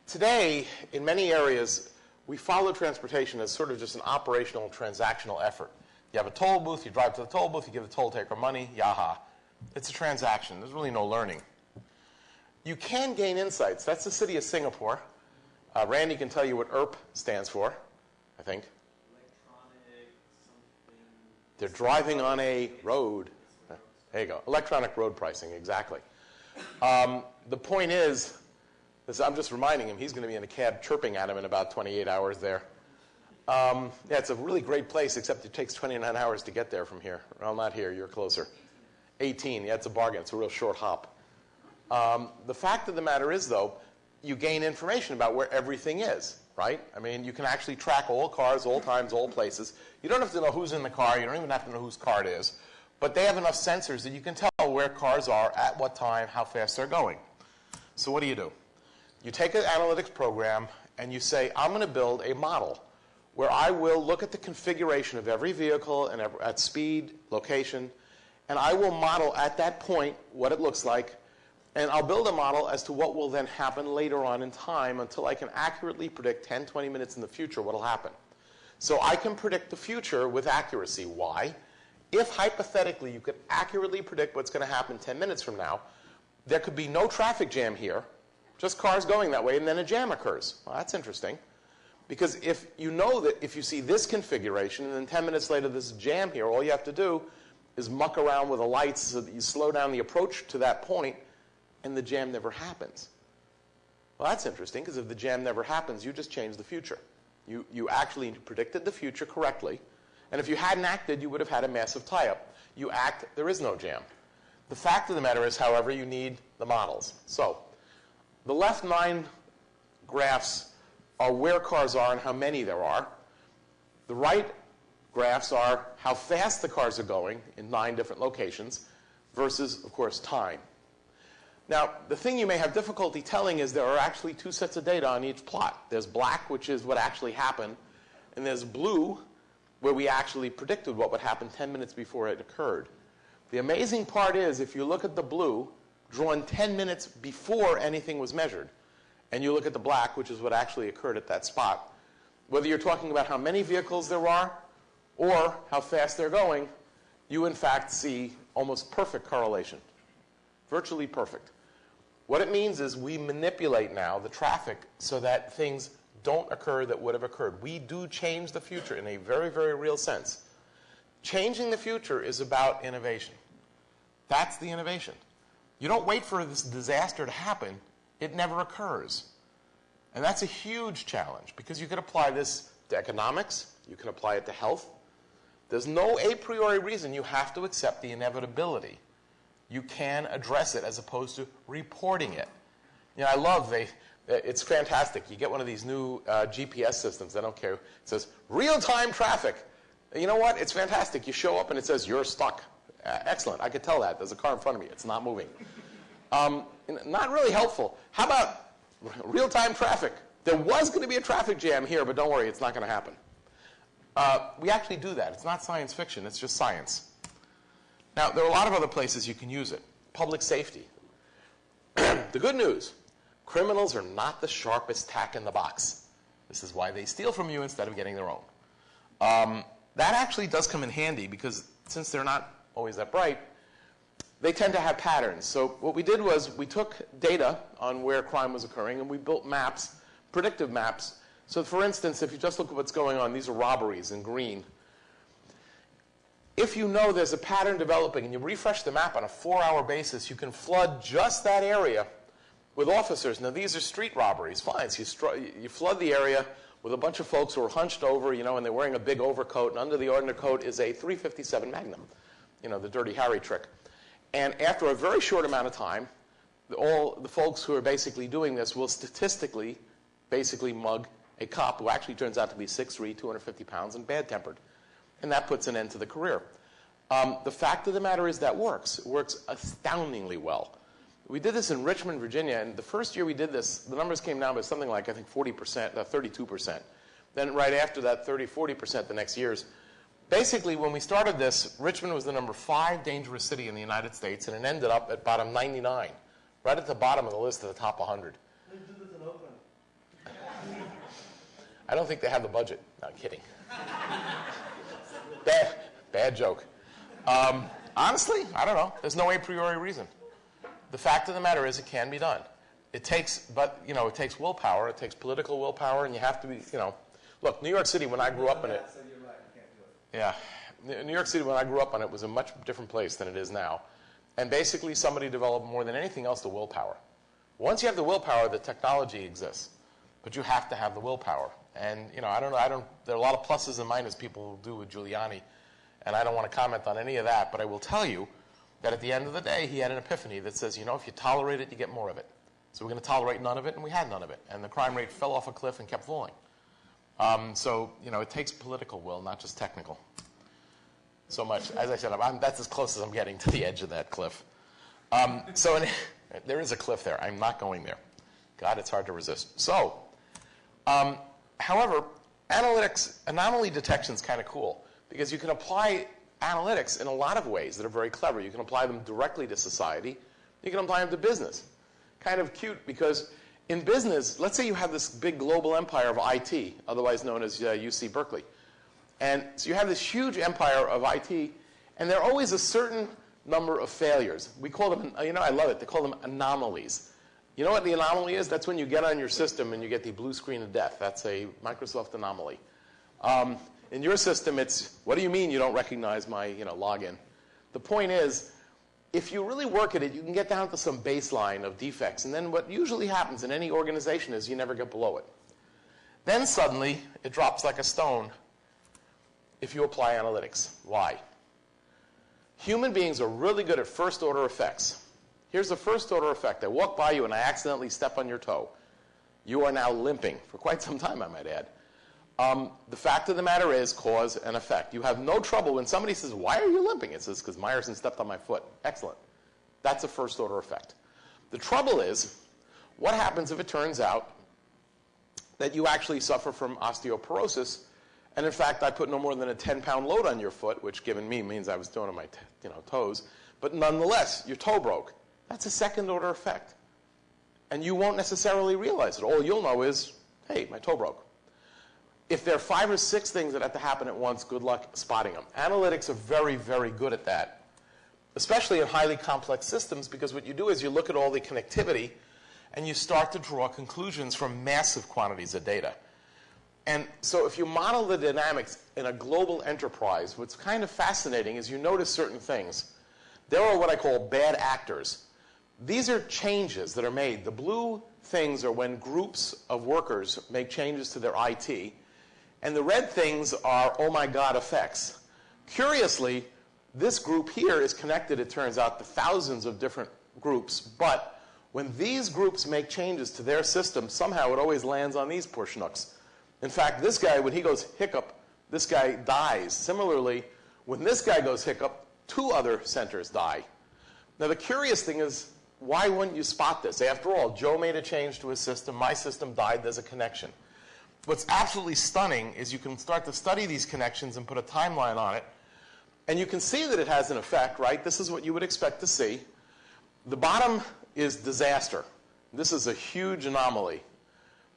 [SPEAKER 2] Today, in many areas, we follow transportation as sort of just an operational, transactional effort. You have a toll booth, you drive to the toll booth, you give the toll taker money, yaha. It's a transaction. There's really no learning. You can gain insights. That's the city of Singapore. Randy can tell you what ERP stands for, I think.
[SPEAKER 5] Electronic something.
[SPEAKER 2] They're driving on a road. There you go. Electronic road pricing, exactly. The point is, I'm just reminding him, he's going to be in a cab chirping at him in about 28 hours there. Yeah, it's a really great place, except it takes 29 hours to get there from here. Well, not here. You're closer. 18. Yeah, it's a bargain. It's a real short hop. The fact of the matter is, though, you gain information about where everything is, right? I mean, you can actually track all cars, all times, all places. You don't have to know who's in the car. You don't even have to know whose car it is. But they have enough sensors that you can tell where cars are, at what time, how fast they're going. So what do? You take an analytics program and you say, I'm going to build a model where I will look at the configuration of every vehicle and at speed, location, and I will model at that point what it looks like, and I'll build a model as to what will then happen later on in time until I can accurately predict 10, 20 minutes in the future what will happen. So I can predict the future with accuracy. Why? If hypothetically you could accurately predict what's going to happen 10 minutes from now, there could be no traffic jam here, just cars going that way, and then a jam occurs. Well, that's interesting. Because if you know that if you see this configuration and then 10 minutes later there's a jam here, all you have to do is muck around with the lights so that you slow down the approach to that point and the jam never happens. Well, that's interesting because if the jam never happens, you just changed the future. You actually predicted the future correctly. And if you hadn't acted, you would have had a massive tie-up. You act, there is no jam. The fact of the matter is, however, you need the models. So the left 9 graphs are where cars are and how many there are. The right graphs are how fast the cars are going in 9 different locations versus, of course, time. Now, the thing you may have difficulty telling is there are actually 2 sets of data on each plot. There's black, which is what actually happened, and there's blue, where we actually predicted what would happen 10 minutes before it occurred. The amazing part is if you look at the blue, drawn 10 minutes before anything was measured, and you look at the black, which is what actually occurred at that spot, whether you're talking about how many vehicles there are or how fast they're going, you in fact see almost perfect correlation, virtually perfect. What it means is we manipulate now the traffic so that things don't occur that would have occurred. We do change the future in a very, very real sense. Changing the future is about innovation. That's the innovation. You don't wait for this disaster to happen. It never occurs. And that's a huge challenge because you could apply this to economics. You can apply it to health. There's no a priori reason you have to accept the inevitability. You can address it as opposed to reporting it. You know, I love it's fantastic. You get one of these new GPS systems. I don't care. It says real-time traffic. You know what? It's fantastic. You show up and it says you're stuck. Excellent. I could tell that. There's a car in front of me. It's not moving. Not really helpful. How about real-time traffic? There was going to be a traffic jam here, but don't worry, it's not going to happen. We actually do that. It's not science fiction. It's just science. Now, there are a lot of other places you can use it. Public safety. The good news, criminals are not the sharpest tack in the box. This is why they steal from you instead of getting their own. That actually does come in handy because since they're not always that bright, they tend to have patterns. So what we did was we took data on where crime was occurring and we built maps, predictive maps. So for instance, if you just look at what's going on, these are robberies in green. If you know there's a pattern developing and you refresh the map on a 4-hour basis, you can flood just that area with officers. Now these are street robberies, fine. So you flood the area with a bunch of folks who are hunched over, you know, and they're wearing a big overcoat, and under the undercoat is a .357 Magnum, you know, the Dirty Harry trick. And after a very short amount of time, all the folks who are basically doing this will statistically basically mug a cop who actually turns out to be 6'3", 250 pounds, and bad-tempered. And that puts an end to the career. The fact of the matter is that works. It works astoundingly well. We did this in Richmond, Virginia, and the first year we did this, the numbers came down by something like, I think, 40%, 32%. Then right after that, 30, 40% the next years. Basically, when we started this, Richmond was the number 5 dangerous city in the United States, and it ended up at bottom 99, right at the bottom of the list of the top 100.
[SPEAKER 5] They do this in Oakland.
[SPEAKER 2] I don't think they have the budget. No, I'm kidding. Bad joke. Honestly, I don't know. There's no a priori reason. The fact of the matter is it can be done. It takes willpower. It takes political willpower, and you have to be, look, New York City, when I grew up in it.
[SPEAKER 5] So you're right, you can't do it.
[SPEAKER 2] Yeah. New York City, when I grew up in it, was a much different place than it is now. And basically, somebody developed more than anything else the willpower. Once you have the willpower, the technology exists. But you have to have the willpower. And, there are a lot of pluses and minuses people do with Giuliani. And I don't want to comment on any of that. But I will tell you that at the end of the day, he had an epiphany that says, you know, if you tolerate it, you get more of it. So we're going to tolerate none of it, and we had none of it. And the crime rate fell off a cliff and kept falling. So, you know, it takes political will, not just technical. So much. As I said, that's as close as I'm getting to the edge of that cliff. There is a cliff there. I'm not going there. God, it's hard to resist. So, however, anomaly detection is kind of cool because you can apply analytics in a lot of ways that are very clever. You can apply them directly to society. You can apply them to business. Kind of cute because in business, let's say you have this big global empire of IT, otherwise known as UC Berkeley. And so you have this huge empire of IT, and there are always a certain number of failures. We call them, you know, I love it. They call them anomalies. You know what the anomaly is? That's when you get on your system and you get the blue screen of death. That's a Microsoft anomaly. In your system, it's, what do you mean you don't recognize my login? The point is, if you really work at it, you can get down to some baseline of defects. And then what usually happens in any organization is you never get below it. Then suddenly, it drops like a stone if you apply analytics. Why? Human beings are really good at first-order effects. Here's a first-order effect. I walk by you and I accidentally step on your toe. You are now limping, for quite some time, I might add. The fact of the matter is cause and effect. You have no trouble when somebody says, why are you limping? It says, because Meyerson stepped on my foot. Excellent. That's a first-order effect. The trouble is, what happens if it turns out that you actually suffer from osteoporosis, and in fact, I put no more than a 10-pound load on your foot, which given me means I was doing it on my toes, but nonetheless, your toe broke. That's a second-order effect. And you won't necessarily realize it. All you'll know is, hey, my toe broke. If there are 5 or 6 things that have to happen at once, good luck spotting them. Analytics are very, very good at that, especially in highly complex systems, because what you do is you look at all the connectivity and you start to draw conclusions from massive quantities of data. And so if you model the dynamics in a global enterprise, what's kind of fascinating is you notice certain things. There are what I call bad actors. These are changes that are made. The blue things are when groups of workers make changes to their IT. And the red things are, oh my God, effects. Curiously, this group here is connected, it turns out, to thousands of different groups. But when these groups make changes to their system, somehow it always lands on these poor schnooks. In fact, this guy, when he goes hiccup, this guy dies. Similarly, when this guy goes hiccup, 2 other centers die. Now, the curious thing is, why wouldn't you spot this? After all, Joe made a change to his system. My system died. There's a connection. What's absolutely stunning is you can start to study these connections and put a timeline on it. And you can see that it has an effect, right? This is what you would expect to see. The bottom is disaster. This is a huge anomaly.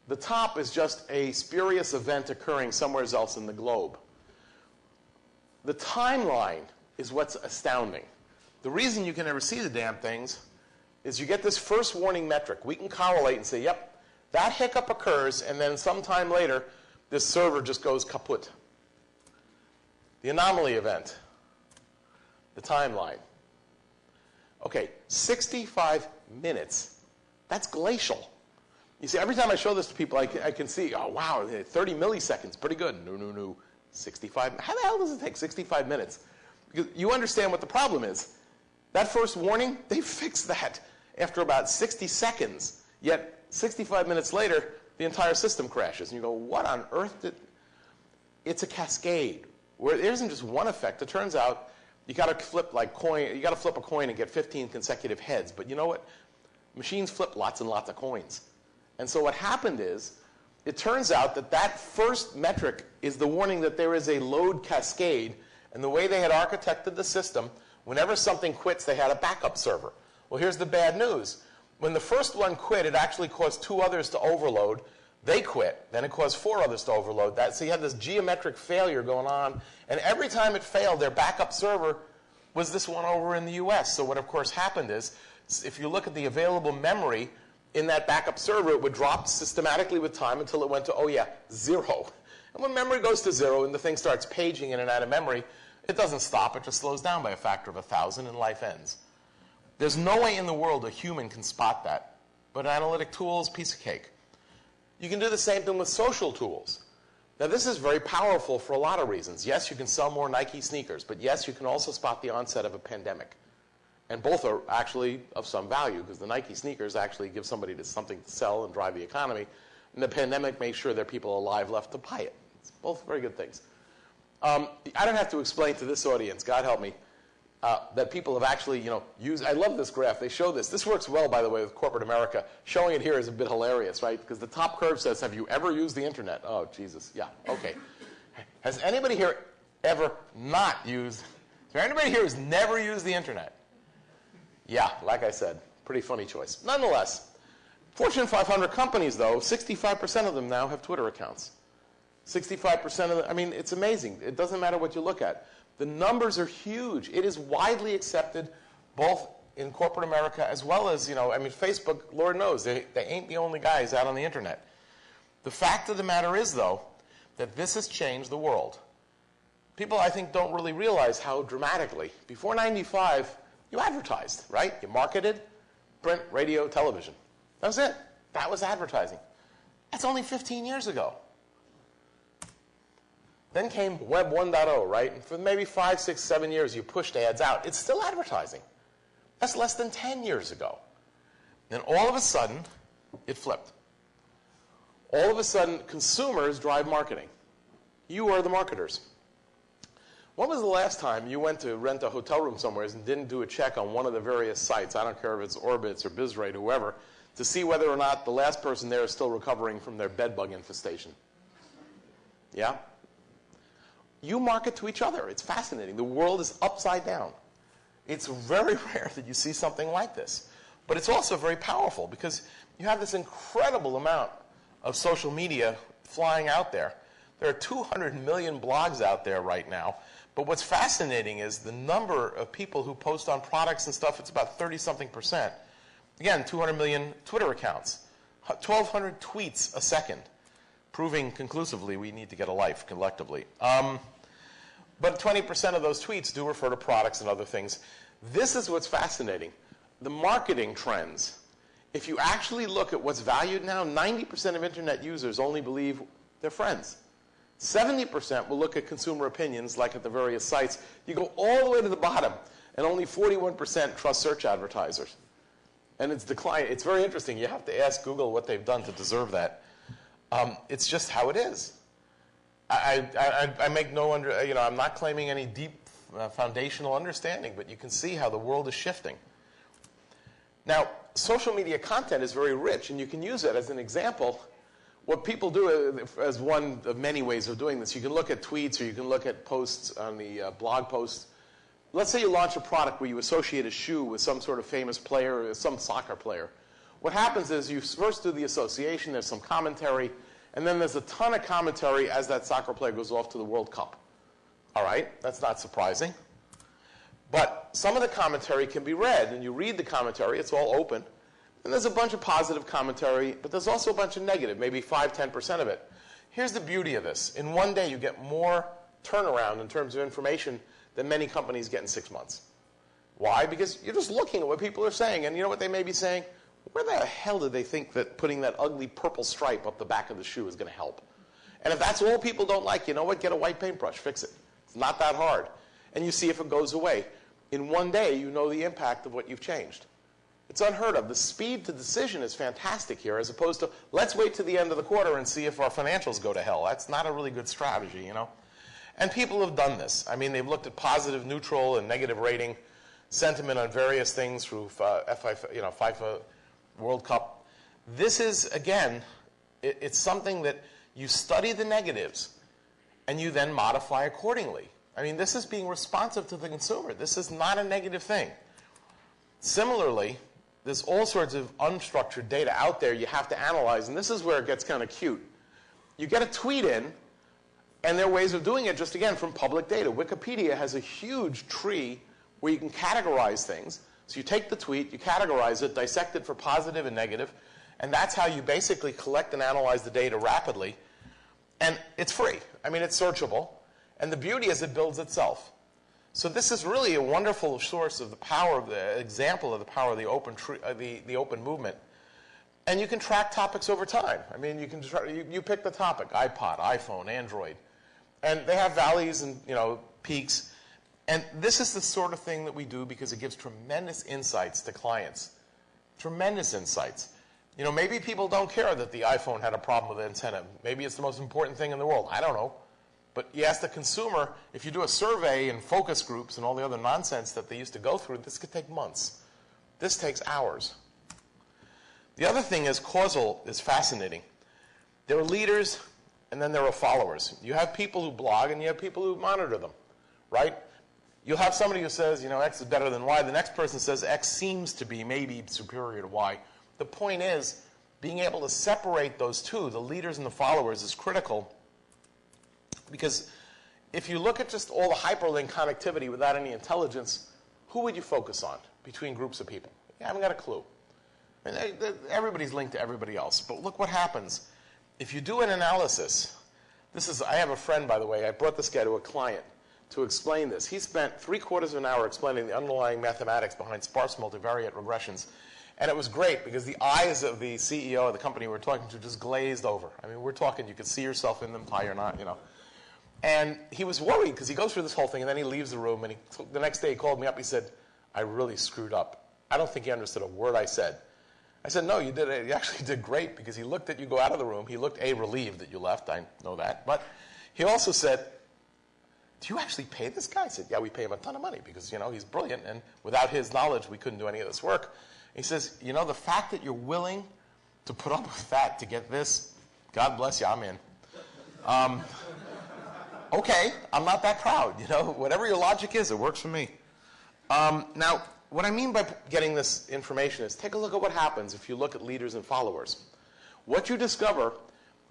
[SPEAKER 2] The top is just a spurious event occurring somewhere else in the globe. The timeline is what's astounding. The reason you can never see the damn things is you get this first warning metric. We can correlate and say, yep, that hiccup occurs, and then sometime later, this server just goes kaput. The anomaly event, the timeline. Okay, 65 minutes. That's glacial. You see, every time I show this to people, I can see, oh, wow, 30 milliseconds, pretty good. No, 65. How the hell does it take 65 minutes? Because you understand what the problem is. That first warning, they fixed that after about 60 seconds. Yet 65 minutes later, the entire system crashes. And you go, what on earth did... It's a cascade where there isn't just one effect. It turns out you got to flip like coin. You got to flip a coin and get 15 consecutive heads. But you know what? Machines flip lots and lots of coins. And so what happened is, it turns out that that first metric is the warning that there is a load cascade. And the way they had architected the system, whenever something quits, they had a backup server. Well, here's the bad news. When the first one quit, it actually caused 2 others to overload. They quit. Then it caused 4 others to overload. So you had this geometric failure going on. And every time it failed, their backup server was this one over in the US. So what, of course, happened is, if you look at the available memory in that backup server, it would drop systematically with time until it went to, oh yeah, 0. And when memory goes to 0 and the thing starts paging in and out of memory, it doesn't stop. It just slows down by a factor of 1,000 and life ends. There's no way in the world a human can spot that. But analytic tools, piece of cake. You can do the same thing with social tools. Now, this is very powerful for a lot of reasons. Yes, you can sell more Nike sneakers. But yes, you can also spot the onset of a pandemic. And both are actually of some value because the Nike sneakers actually give somebody something to sell and drive the economy. And the pandemic makes sure there are people alive left to buy it. It's both very good things. I don't have to explain to this audience, God help me, that people have actually, used. I love this graph. They show this. This works well, by the way, with corporate America. Showing it here is a bit hilarious, right? Because the top curve says, have you ever used the internet? Oh, Jesus. Yeah, okay. Has anybody here ever not used? Is there anybody here who's never used the internet? Yeah, like I said, pretty funny choice. Nonetheless, Fortune 500 companies, though, 65% of them now have Twitter accounts. 65% of them, it's amazing. It doesn't matter what you look at. The numbers are huge. It is widely accepted both in corporate America as well as, Facebook, Lord knows, they ain't the only guys out on the internet. The fact of the matter is, though, that this has changed the world. People, I think, don't really realize how dramatically. Before 95, you advertised, right? You marketed, print, radio, television. That was it. That was advertising. That's only 15 years ago. Then came Web 1.0, right? And for maybe 5, 6, 7 years, you pushed ads out. It's still advertising. That's less than 10 years ago. Then all of a sudden, it flipped. All of a sudden, consumers drive marketing. You are the marketers. When was the last time you went to rent a hotel room somewhere and didn't do a check on one of the various sites, I don't care if it's Orbitz or BizRate, whoever, to see whether or not the last person there is still recovering from their bedbug infestation? Yeah? You market to each other. It's fascinating. The world is upside down. It's very rare that you see something like this. But it's also very powerful because you have this incredible amount of social media flying out there. There are 200 million blogs out there right now. But what's fascinating is the number of people who post on products and stuff. It's about 30-something%. Again, 200 million Twitter accounts, 1,200 tweets a second, proving conclusively we need to get a life collectively. But 20% of those tweets do refer to products and other things. This is what's fascinating. The marketing trends. If you actually look at what's valued now, 90% of internet users only believe their friends. 70% will look at consumer opinions, like at the various sites. You go all the way to the bottom, and only 41% trust search advertisers. And it's declining. It's very interesting. You have to ask Google what they've done to deserve that. It's just how it is. I make no I'm not claiming any deep foundational understanding, but you can see how the world is shifting. Now, social media content is very rich, and you can use it as an example. What people do as one of many ways of doing this, you can look at tweets or you can look at posts on the blog posts. Let's say you launch a product where you associate a shoe with some sort of famous player or some soccer player. What happens is you first do the association, there's some commentary, and then there's a ton of commentary as that soccer player goes off to the World Cup. All right, that's not surprising. But some of the commentary can be read, and you read the commentary, it's all open. And there's a bunch of positive commentary, but there's also a bunch of negative, maybe 5-10% of it. Here's the beauty of this. In one day, you get more turnaround in terms of information than many companies get in 6 months. Why? Because you're just looking at what people are saying, and you know what they may be saying? Where the hell do they think that putting that ugly purple stripe up the back of the shoe is going to help? And if that's all people don't like, you know what? Get a white paintbrush, fix it. It's not that hard. And you see if it goes away. In one day, you know the impact of what you've changed. It's unheard of. The speed to decision is fantastic here, as opposed to, let's wait to the end of the quarter and see if our financials go to hell. That's not a really good strategy, And people have done this. They've looked at positive, neutral, and negative rating, sentiment on various things through FIFA World Cup. This is, again, it's something that you study the negatives, and you then modify accordingly. This is being responsive to the consumer. This is not a negative thing. Similarly, there's all sorts of unstructured data out there you have to analyze, and this is where it gets kind of cute. You get a tweet in, and there are ways of doing it just, again, from public data. Wikipedia has a huge tree where you can categorize things. So you take the tweet, you categorize it, dissect it for positive and negative, and that's how you basically collect and analyze the data rapidly. And it's free. It's searchable. And the beauty is it builds itself. So this is really a wonderful source of the power of the example of the power of the open movement. And you can track topics over time. You can you pick the topic: iPod, iPhone, Android, and they have valleys and peaks. And this is the sort of thing that we do because it gives tremendous insights to clients. Tremendous insights. You know, maybe people don't care that the iPhone had a problem with the antenna. Maybe it's the most important thing in the world. I don't know. But you ask the consumer, if you do a survey and focus groups and all the other nonsense that they used to go through, this could take months. This takes hours. The other thing is causal is fascinating. There are leaders and then there are followers. You have people who blog and you have people who monitor them, right? You'll have somebody who says, you know, X is better than Y. The next person says X seems to be maybe superior to Y. The point is, being able to separate those two, the leaders and the followers, is critical. Because if you look at just all the hyperlink connectivity without any intelligence, who would you focus on between groups of people? You haven't got a clue. I mean, everybody's linked to everybody else. But look what happens. If you do an analysis, I have a friend, by the way, I brought this guy to a client to explain this. He spent 3/4 of an hour explaining the underlying mathematics behind sparse multivariate regressions. And it was great because the eyes of the CEO of the company we were talking to just glazed over. I mean, we're talking, you could see yourself in them, tie or not, you know. And he was worried because he goes through this whole thing and then he leaves the room and the next day he called me up. He said, I really screwed up. I don't think he understood a word I said. I said, no, you did it. You actually did great because he looked at you go out of the room. He looked, relieved that you left. I know that. But he also said, do you actually pay this guy? I said, yeah, we pay him a ton of money because, you know, he's brilliant. And without his knowledge, we couldn't do any of this work. He says, you know, the fact that you're willing to put up with that to get this, God bless you, I'm in. Okay, I'm not that proud. You know, whatever your logic is, it works for me. Now, what I mean by getting this information is take a look at what happens if you look at leaders and followers. What you discover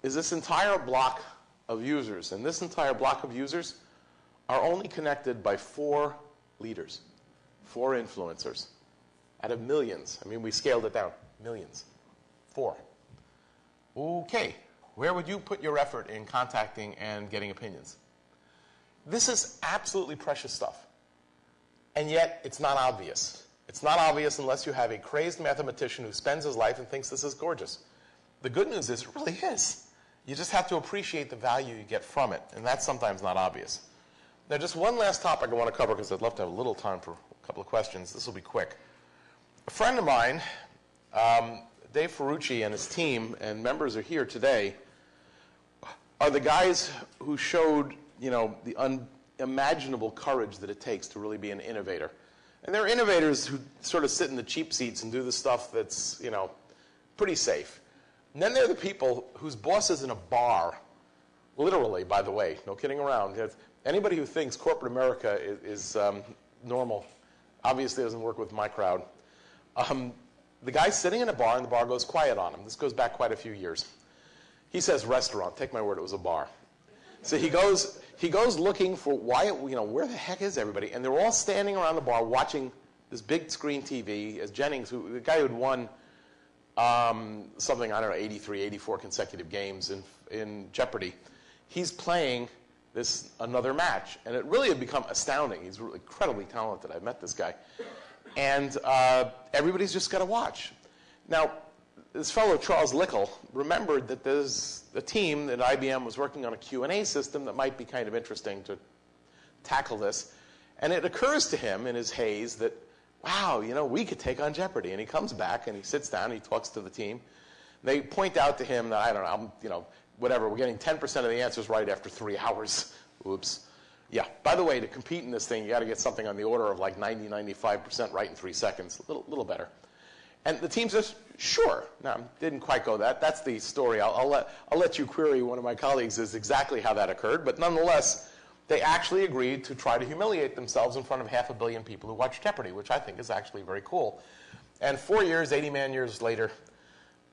[SPEAKER 2] is this entire block of users, and this entire block of users are only connected by 4 leaders, 4 influencers. Out of millions. I mean, we scaled it down. Millions. 4. Okay. Where would you put your effort in contacting and getting opinions? This is absolutely precious stuff. And yet, it's not obvious. It's not obvious unless you have a crazed mathematician who spends his life and thinks this is gorgeous. The good news is, it really is. You just have to appreciate the value you get from it. And that's sometimes not obvious. Now, just one last topic I want to cover because I'd love to have a little time for a couple of questions. This will be quick. A friend of mine, Dave Ferrucci and his team, and members are here today, are the guys who showed, you know, the unimaginable courage that it takes to really be an innovator. And they're innovators who sort of sit in the cheap seats and do the stuff that's, you know, pretty safe. And then there are the people whose boss is in a bar, literally, by the way, no kidding around. Anybody who thinks corporate America is normal obviously doesn't work with my crowd. The guy's sitting in a bar, and the bar goes quiet on him. This goes back quite a few years. He says restaurant. Take my word, it was a bar. So he goes looking for where the heck is everybody? And they're all standing around the bar watching this big screen TV as Jennings, the guy who had won something, I don't know, 83, 84 consecutive games in Jeopardy. He's playing another match. And it really had become astounding. He's really incredibly talented. I've met this guy. And everybody's just got to watch. Now, this fellow, Charles Lickel, remembered that there's a team that IBM was working on a Q&A system that might be kind of interesting to tackle this. And it occurs to him in his haze that, wow, you know, we could take on Jeopardy. And he comes back and he sits down and he talks to the team. They point out to him that, I don't know, whatever, we're getting 10% of the answers right after 3 hours. Oops. Yeah, by the way, to compete in this thing, you got to get something on the order of like 90, 95% right in 3 seconds. A little better. And the team says, sure. Now, didn't quite go that. That's the story. I'll let you query one of my colleagues is exactly how that occurred. But nonetheless, they actually agreed to try to humiliate themselves in front of 500 million people who watch Jeopardy, which I think is actually very cool. And 4 years, 80 man-years later,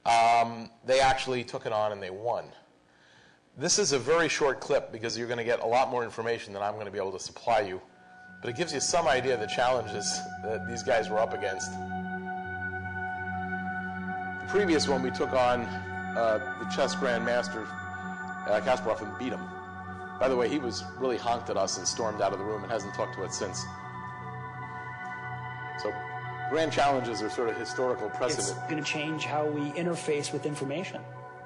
[SPEAKER 2] they actually took it on and they won. This is a very short clip because you're going to get a lot more information than I'm going to be able to supply you. But it gives you some idea of the challenges that these guys were up against. The previous one, we took on the chess grandmaster, Kasparov, and beat him. By the way, he was really honked at us and stormed out of the room and hasn't talked to us since. So grand challenges are sort of historical precedent.
[SPEAKER 6] It's going to change how we interface with information.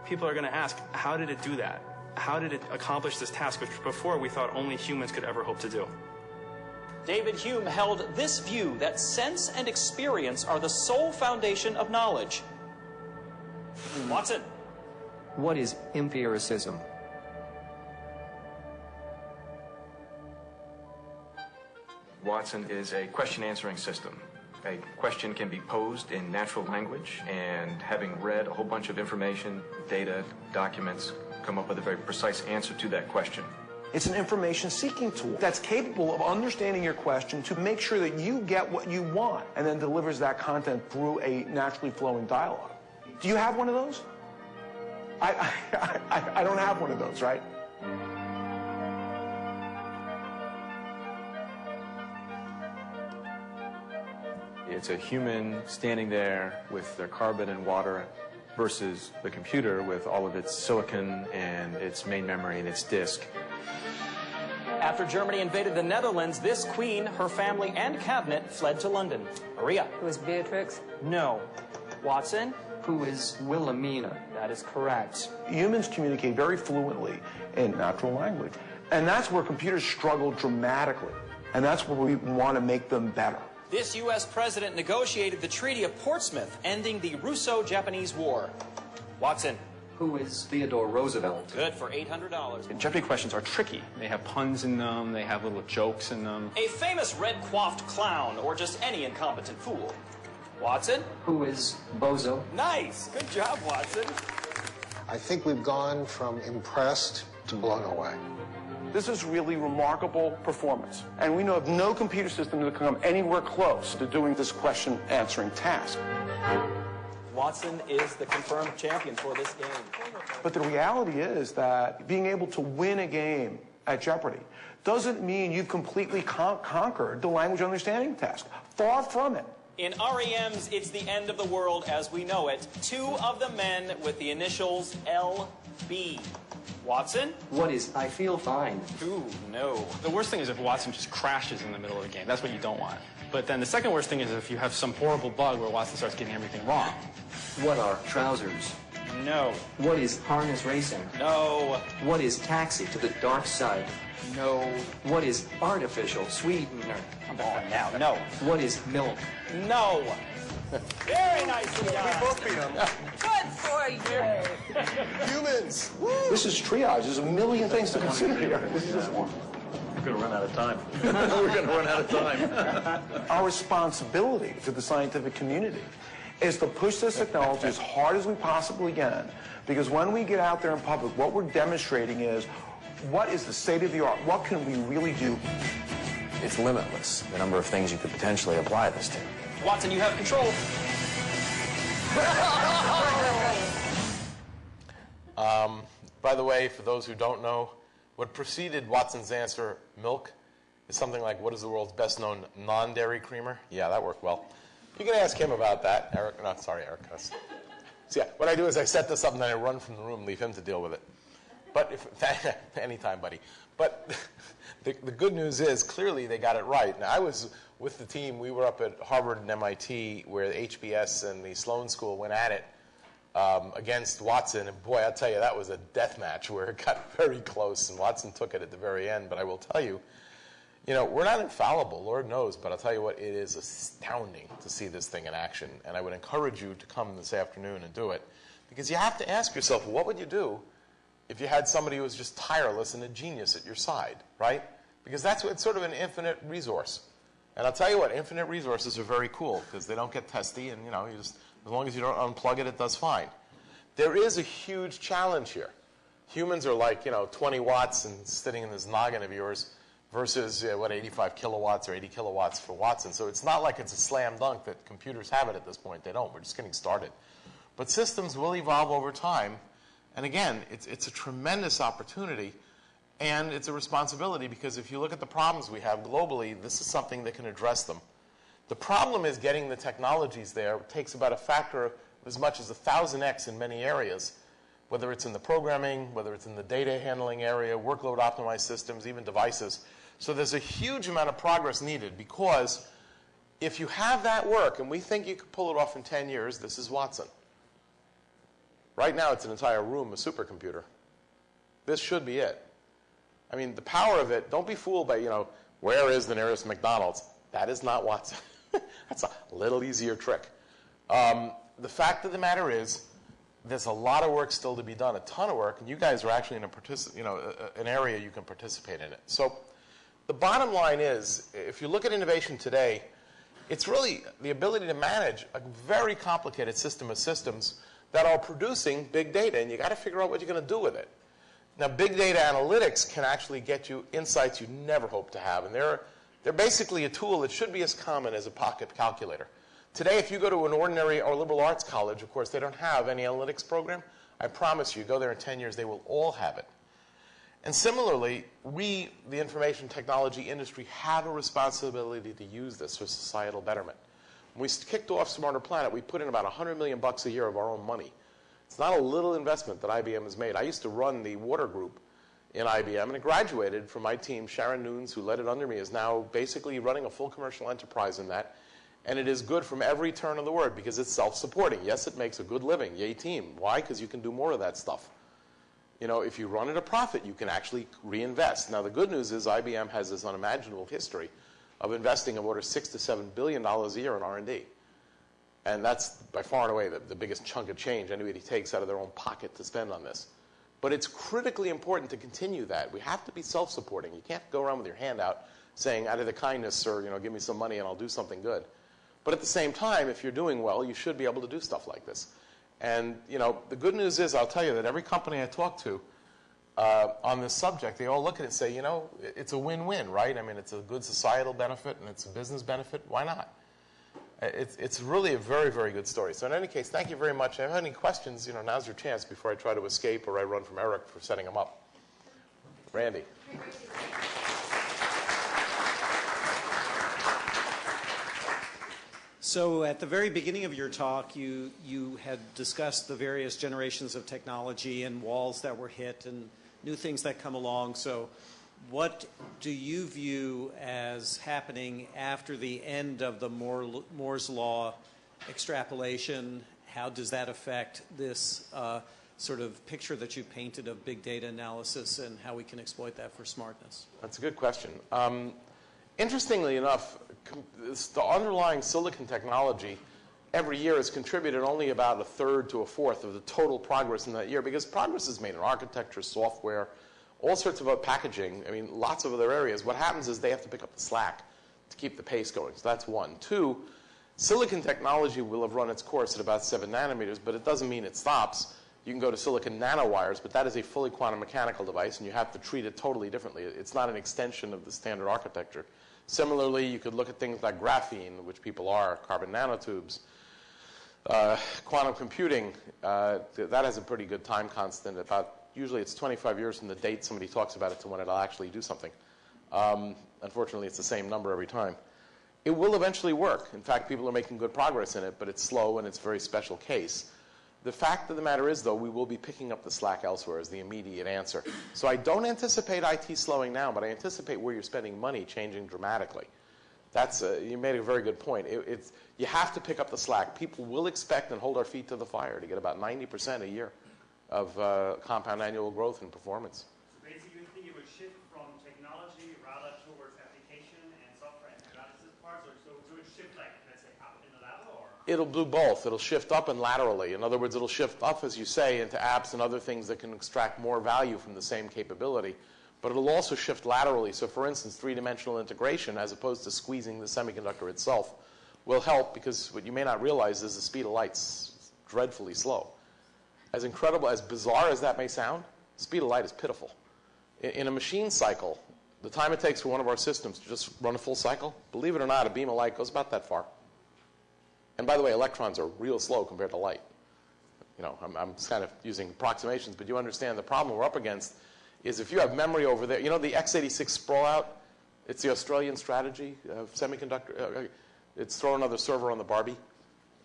[SPEAKER 7] People are going to ask, how did it do that? How did it accomplish this task, which before we thought only humans could ever hope to do?
[SPEAKER 8] David Hume held this view that sense and experience are the sole foundation of knowledge. Watson.
[SPEAKER 9] What is empiricism?
[SPEAKER 10] Watson is a question-answering system. A question can be posed in natural language, and having read a whole bunch of information, data, documents, come up with a very precise answer to that question.
[SPEAKER 11] It's an information-seeking tool that's capable of understanding your question to make sure that you get what you want, and then delivers that content through a naturally flowing dialogue. Do you have one of those? I don't have one of those, right?
[SPEAKER 10] It's a human standing there with their carbon and water versus the computer with all of its silicon and its main memory and its disk.
[SPEAKER 8] After Germany invaded the Netherlands, this queen, her family, and cabinet fled to London. Maria.
[SPEAKER 12] Who is Beatrix?
[SPEAKER 8] No. Watson.
[SPEAKER 9] Who is Wilhelmina?
[SPEAKER 8] That is correct.
[SPEAKER 11] Humans communicate very fluently in natural language. And that's where computers struggle dramatically. And that's where we want to make them better.
[SPEAKER 8] This U.S. president negotiated the Treaty of Portsmouth, ending the Russo-Japanese War. Watson.
[SPEAKER 9] Who is Theodore Roosevelt?
[SPEAKER 8] Good for $800.
[SPEAKER 7] Jeopardy questions are tricky. They have puns in them, they have little jokes in them.
[SPEAKER 8] A famous red-coiffed clown, or just any incompetent fool. Watson.
[SPEAKER 9] Who is Bozo?
[SPEAKER 8] Nice. Good job, Watson.
[SPEAKER 13] I think we've gone from impressed to blown away.
[SPEAKER 11] This is really remarkable performance. And we know of no computer system that can come anywhere close to doing this question-answering task.
[SPEAKER 8] Watson is the confirmed champion for this game.
[SPEAKER 11] But the reality is that being able to win a game at Jeopardy doesn't mean you've completely conquered the language understanding task. Far from it.
[SPEAKER 8] In REM's It's the End of the World as We Know It, two of the men with the initials LB. Watson?
[SPEAKER 9] What is I feel fine?
[SPEAKER 8] Ooh, no.
[SPEAKER 7] The worst thing is if Watson just crashes in the middle of the game. That's what you don't want. But then the second worst thing is if you have some horrible bug where Watson starts getting everything wrong.
[SPEAKER 9] What are trousers?
[SPEAKER 8] No.
[SPEAKER 9] What is harness racing?
[SPEAKER 8] No.
[SPEAKER 9] What is taxi to the dark side?
[SPEAKER 8] No.
[SPEAKER 9] What is artificial sweetener?
[SPEAKER 8] Come on now, no.
[SPEAKER 9] What is milk?
[SPEAKER 8] No. Very nicely done.
[SPEAKER 11] We both beat them.
[SPEAKER 12] Good for you.
[SPEAKER 11] Humans. Woo. This is triage. There's a million things to consider here. This is just one.
[SPEAKER 10] We're going to run out of time. We're going to run out of time.
[SPEAKER 11] Our responsibility to the scientific community is to push this technology as hard as we possibly can, because when we get out there in public, what we're demonstrating is what is the state of the art? What can we really do?
[SPEAKER 14] It's limitless, the number of things you could potentially apply this to.
[SPEAKER 8] Watson, you have control.
[SPEAKER 2] By the way, for those who don't know, what preceded Watson's answer, milk, is something like, what is the world's best known non-dairy creamer? Yeah, that worked well. You can ask him about that. Eric, no, sorry, Eric. So yeah, what I do is I set this up and then I run from the room and leave him to deal with it. But anytime, buddy. But the good news is, clearly they got it right. Now, I was with the team. We were up at Harvard and MIT where the HBS and the Sloan School went at it against Watson. And boy, I'll tell you, that was a death match where it got very close. And Watson took it at the very end. But I will tell you, we're not infallible, Lord knows. But I'll tell you what, it is astounding to see this thing in action. And I would encourage you to come this afternoon and do it. Because you have to ask yourself, what would you do if you had somebody who was just tireless and a genius at your side, right? Because it's sort of an infinite resource. And I'll tell you what, infinite resources are very cool because they don't get testy, and you just, as long as you don't unplug it, it does fine. There is a huge challenge here. Humans are like 20 watts and sitting in this noggin of yours versus 85 kilowatts or 80 kilowatts for Watson. So it's not like it's a slam dunk that computers have it at this point. They don't. We're just getting started. But systems will evolve over time. And again, it's a tremendous opportunity, and it's a responsibility, because if you look at the problems we have globally, this is something that can address them. The problem is getting the technologies there. It takes about a factor of as much as 1,000x in many areas, whether it's in the programming, whether it's in the data handling area, workload optimized systems, even devices. So there's a huge amount of progress needed, because if you have that work, and we think you could pull it off in 10 years, this is Watson. Right now, it's an entire room, a supercomputer. This should be it. I mean, the power of it, don't be fooled by, Where is the nearest McDonald's? That is not Watson. That's a little easier trick. The fact of the matter is, there's a lot of work still to be done, a ton of work, and you guys are actually in an area you can participate in it. So the bottom line is, if you look at innovation today, it's really the ability to manage a very complicated system of systems that are producing big data, and you got to figure out what you're going to do with it. Now, big data analytics can actually get you insights you never hoped to have, and they're basically a tool that should be as common as a pocket calculator. Today, if you go to an ordinary or liberal arts college, of course, they don't have any analytics program. I promise you, go there in 10 years, they will all have it. And similarly, we, the information technology industry, have a responsibility to use this for societal betterment. When we kicked off Smarter Planet, we put in about $100 million a year of our own money. It's not a little investment that IBM has made. I used to run the water group in IBM, and it graduated from my team. Sharon Nunes, who led it under me, is now basically running a full commercial enterprise in that. And it is good from every turn of the word because it's self-supporting. Yes, it makes a good living. Yay, team. Why? Because you can do more of that stuff. You know, if you run at a profit, you can actually reinvest. Now, the good news is IBM has this unimaginable history of investing of order $6 to $7 billion a year in R&D. And that's by far and away the biggest chunk of change anybody takes out of their own pocket to spend on this. But it's critically important to continue that. We have to be self-supporting. You can't go around with your hand out saying, out of the kindness, or give me some money and I'll do something good. But at the same time, if you're doing well, you should be able to do stuff like this. And the good news is, I'll tell you that every company I talk to on this subject, they all look at it and say, it's a win-win, right? I mean, it's a good societal benefit and it's a business benefit. Why not? It's really a very, very good story. So in any case, thank you very much. If you have any questions, now's your chance before I try to escape or I run from Eric for setting them up. Randy.
[SPEAKER 15] So at the very beginning of your talk, you had discussed the various generations of technology and walls that were hit and new things that come along. So what do you view as happening after the end of the Moore's Law extrapolation? How does that affect this sort of picture that you painted of big data analysis and how we can exploit that for smartness?
[SPEAKER 2] That's a good question. Interestingly enough, the underlying silicon technology every year has contributed only about a third to a fourth of the total progress in that year because progress is made in architecture, software, all sorts of packaging. I mean, lots of other areas. What happens is they have to pick up the slack to keep the pace going. So that's one. Two, silicon technology will have run its course at about 7 nanometers, but it doesn't mean it stops. You can go to silicon nanowires, but that is a fully quantum mechanical device, and you have to treat it totally differently. It's not an extension of the standard architecture. Similarly, you could look at things like graphene, which people are, carbon nanotubes, quantum computing. That has a pretty good time constant. Usually it's 25 years from the date somebody talks about it to when it'll actually do something. Unfortunately, it's the same number every time. It will eventually work. In fact, people are making good progress in it, but it's slow and it's a very special case. The fact of the matter is, though, we will be picking up the slack elsewhere as the immediate answer. So I don't anticipate IT slowing down, but I anticipate where you're spending money changing dramatically. You made a very good point. You have to pick up the slack. People will expect and hold our feet to the fire to get about 90% a year of compound annual growth and performance.
[SPEAKER 16] So basically, you think it would shift from technology rather towards application and software and analysis parts, or so it would shift, like, let's say, up in the level, or?
[SPEAKER 2] It'll do both. It'll shift up and laterally. In other words, it'll shift up, as you say, into apps and other things that can extract more value from the same capability. But it'll also shift laterally. So, for instance, three-dimensional integration, as opposed to squeezing the semiconductor itself, will help because what you may not realize is the speed of light's dreadfully slow. As incredible, as bizarre as that may sound, speed of light is pitiful. In a machine cycle, the time it takes for one of our systems to just run a full cycle, believe it or not, a beam of light goes about that far. And by the way, electrons are real slow compared to light. I'm kind of using approximations, but you understand the problem we're up against is if you have memory over there, the x86 sprawl out, it's the Australian strategy of semiconductor. It's throw another server on the Barbie.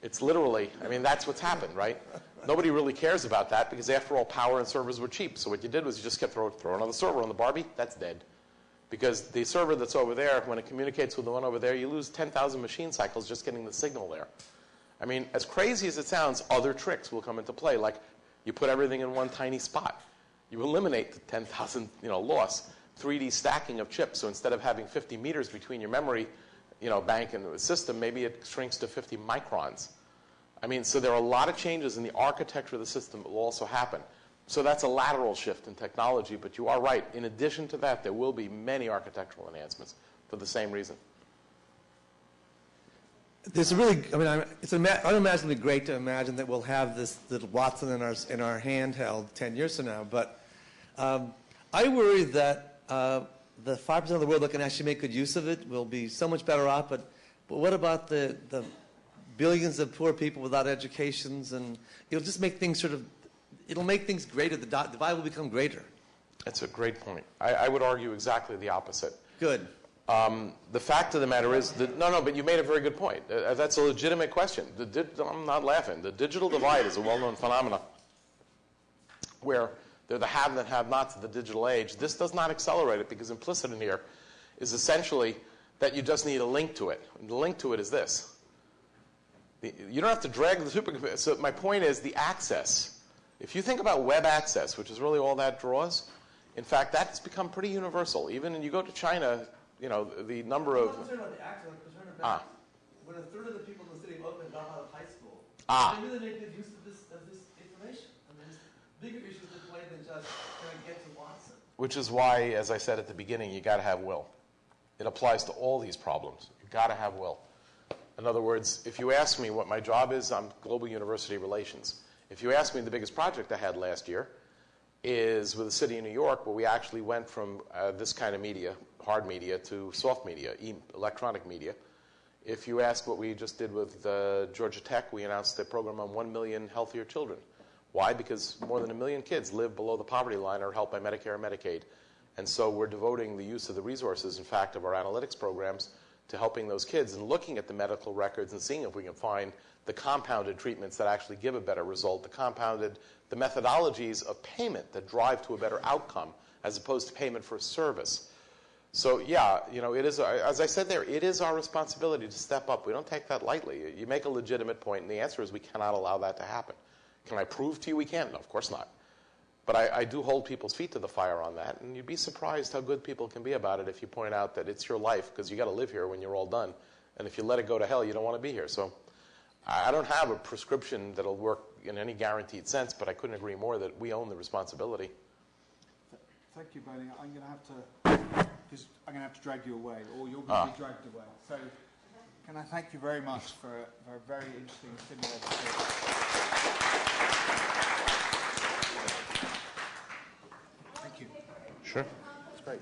[SPEAKER 2] It's literally, that's what's happened, right? Nobody really cares about that because, after all, power and servers were cheap. So what you did was you just kept throw another server on the Barbie. That's dead. Because the server that's over there, when it communicates with the one over there, you lose 10,000 machine cycles just getting the signal there. As crazy as it sounds, other tricks will come into play. Like you put everything in one tiny spot. You eliminate the 10,000 loss. 3D stacking of chips. So instead of having 50 meters between your memory, bank and the system, maybe it shrinks to 50 microns. I mean, so there are a lot of changes in the architecture of the system that will also happen. So that's a lateral shift in technology, but you are right. In addition to that, there will be many architectural enhancements for the same reason.
[SPEAKER 17] There's a really, it's unimaginably great to imagine that we'll have this little Watson in our handheld 10 years from now. But I worry that the 5% of the world that can actually make good use of it will be so much better off. But what about the billions of poor people without educations? And it'll just make things it'll make things greater. The divide will become greater.
[SPEAKER 2] That's a great point. I would argue exactly the opposite.
[SPEAKER 17] Good.
[SPEAKER 2] The fact of the matter is that, no, but you made a very good point. That's a legitimate question. I'm not laughing. The digital divide is a well-known phenomenon where they're the have and have-nots of the digital age. This does not accelerate it because implicit in here is essentially that you just need a link to it. And the link to it is this. You don't have to drag the supercomputer. So my point is the access. If you think about web access, which is really all that draws, in fact, that's become pretty universal. Even when you go to China, the number of...
[SPEAKER 17] I'm not concerned about the access. I'm concerned about when a third of the people in the city of Oakland got out of high school. They really make good use of this information. There's bigger issues at play than just trying to get to Watson.
[SPEAKER 2] Which is why, as I said at the beginning, you got to have will. It applies to all these problems. You got to have will. In other words, if you ask me what my job is, I'm global university relations. If you ask me, the biggest project I had last year is with the city of New York, where we actually went from this kind of media, hard media, to soft media, electronic media. If you ask what we just did with Georgia Tech, we announced a program on 1 million healthier children. Why? Because more than 1 million kids live below the poverty line or are helped by Medicare and Medicaid. And so we're devoting the use of the resources, in fact, of our analytics programs to helping those kids and looking at the medical records and seeing if we can find the compounded treatments that actually give a better result, the methodologies of payment that drive to a better outcome as opposed to payment for a service. So yeah, it is, as I said there, it is our responsibility to step up. We don't take that lightly. You make a legitimate point, and the answer is we cannot allow that to happen. Can I prove to you we can't? No, of course not. But I do hold people's feet to the fire on that, and you'd be surprised how good people can be about it if you point out that it's your life, because you got to live here when you're all done. And if you let it go to hell, you don't want to be here. So I don't have a prescription that'll work in any guaranteed sense, but I couldn't agree more that we own the responsibility.
[SPEAKER 1] Thank you, Bernie. I'm going to have to drag you away, or you're going to be dragged away. So can I thank you very much for a very interesting, stimulating talk. Thank you.
[SPEAKER 2] Sure. That's great.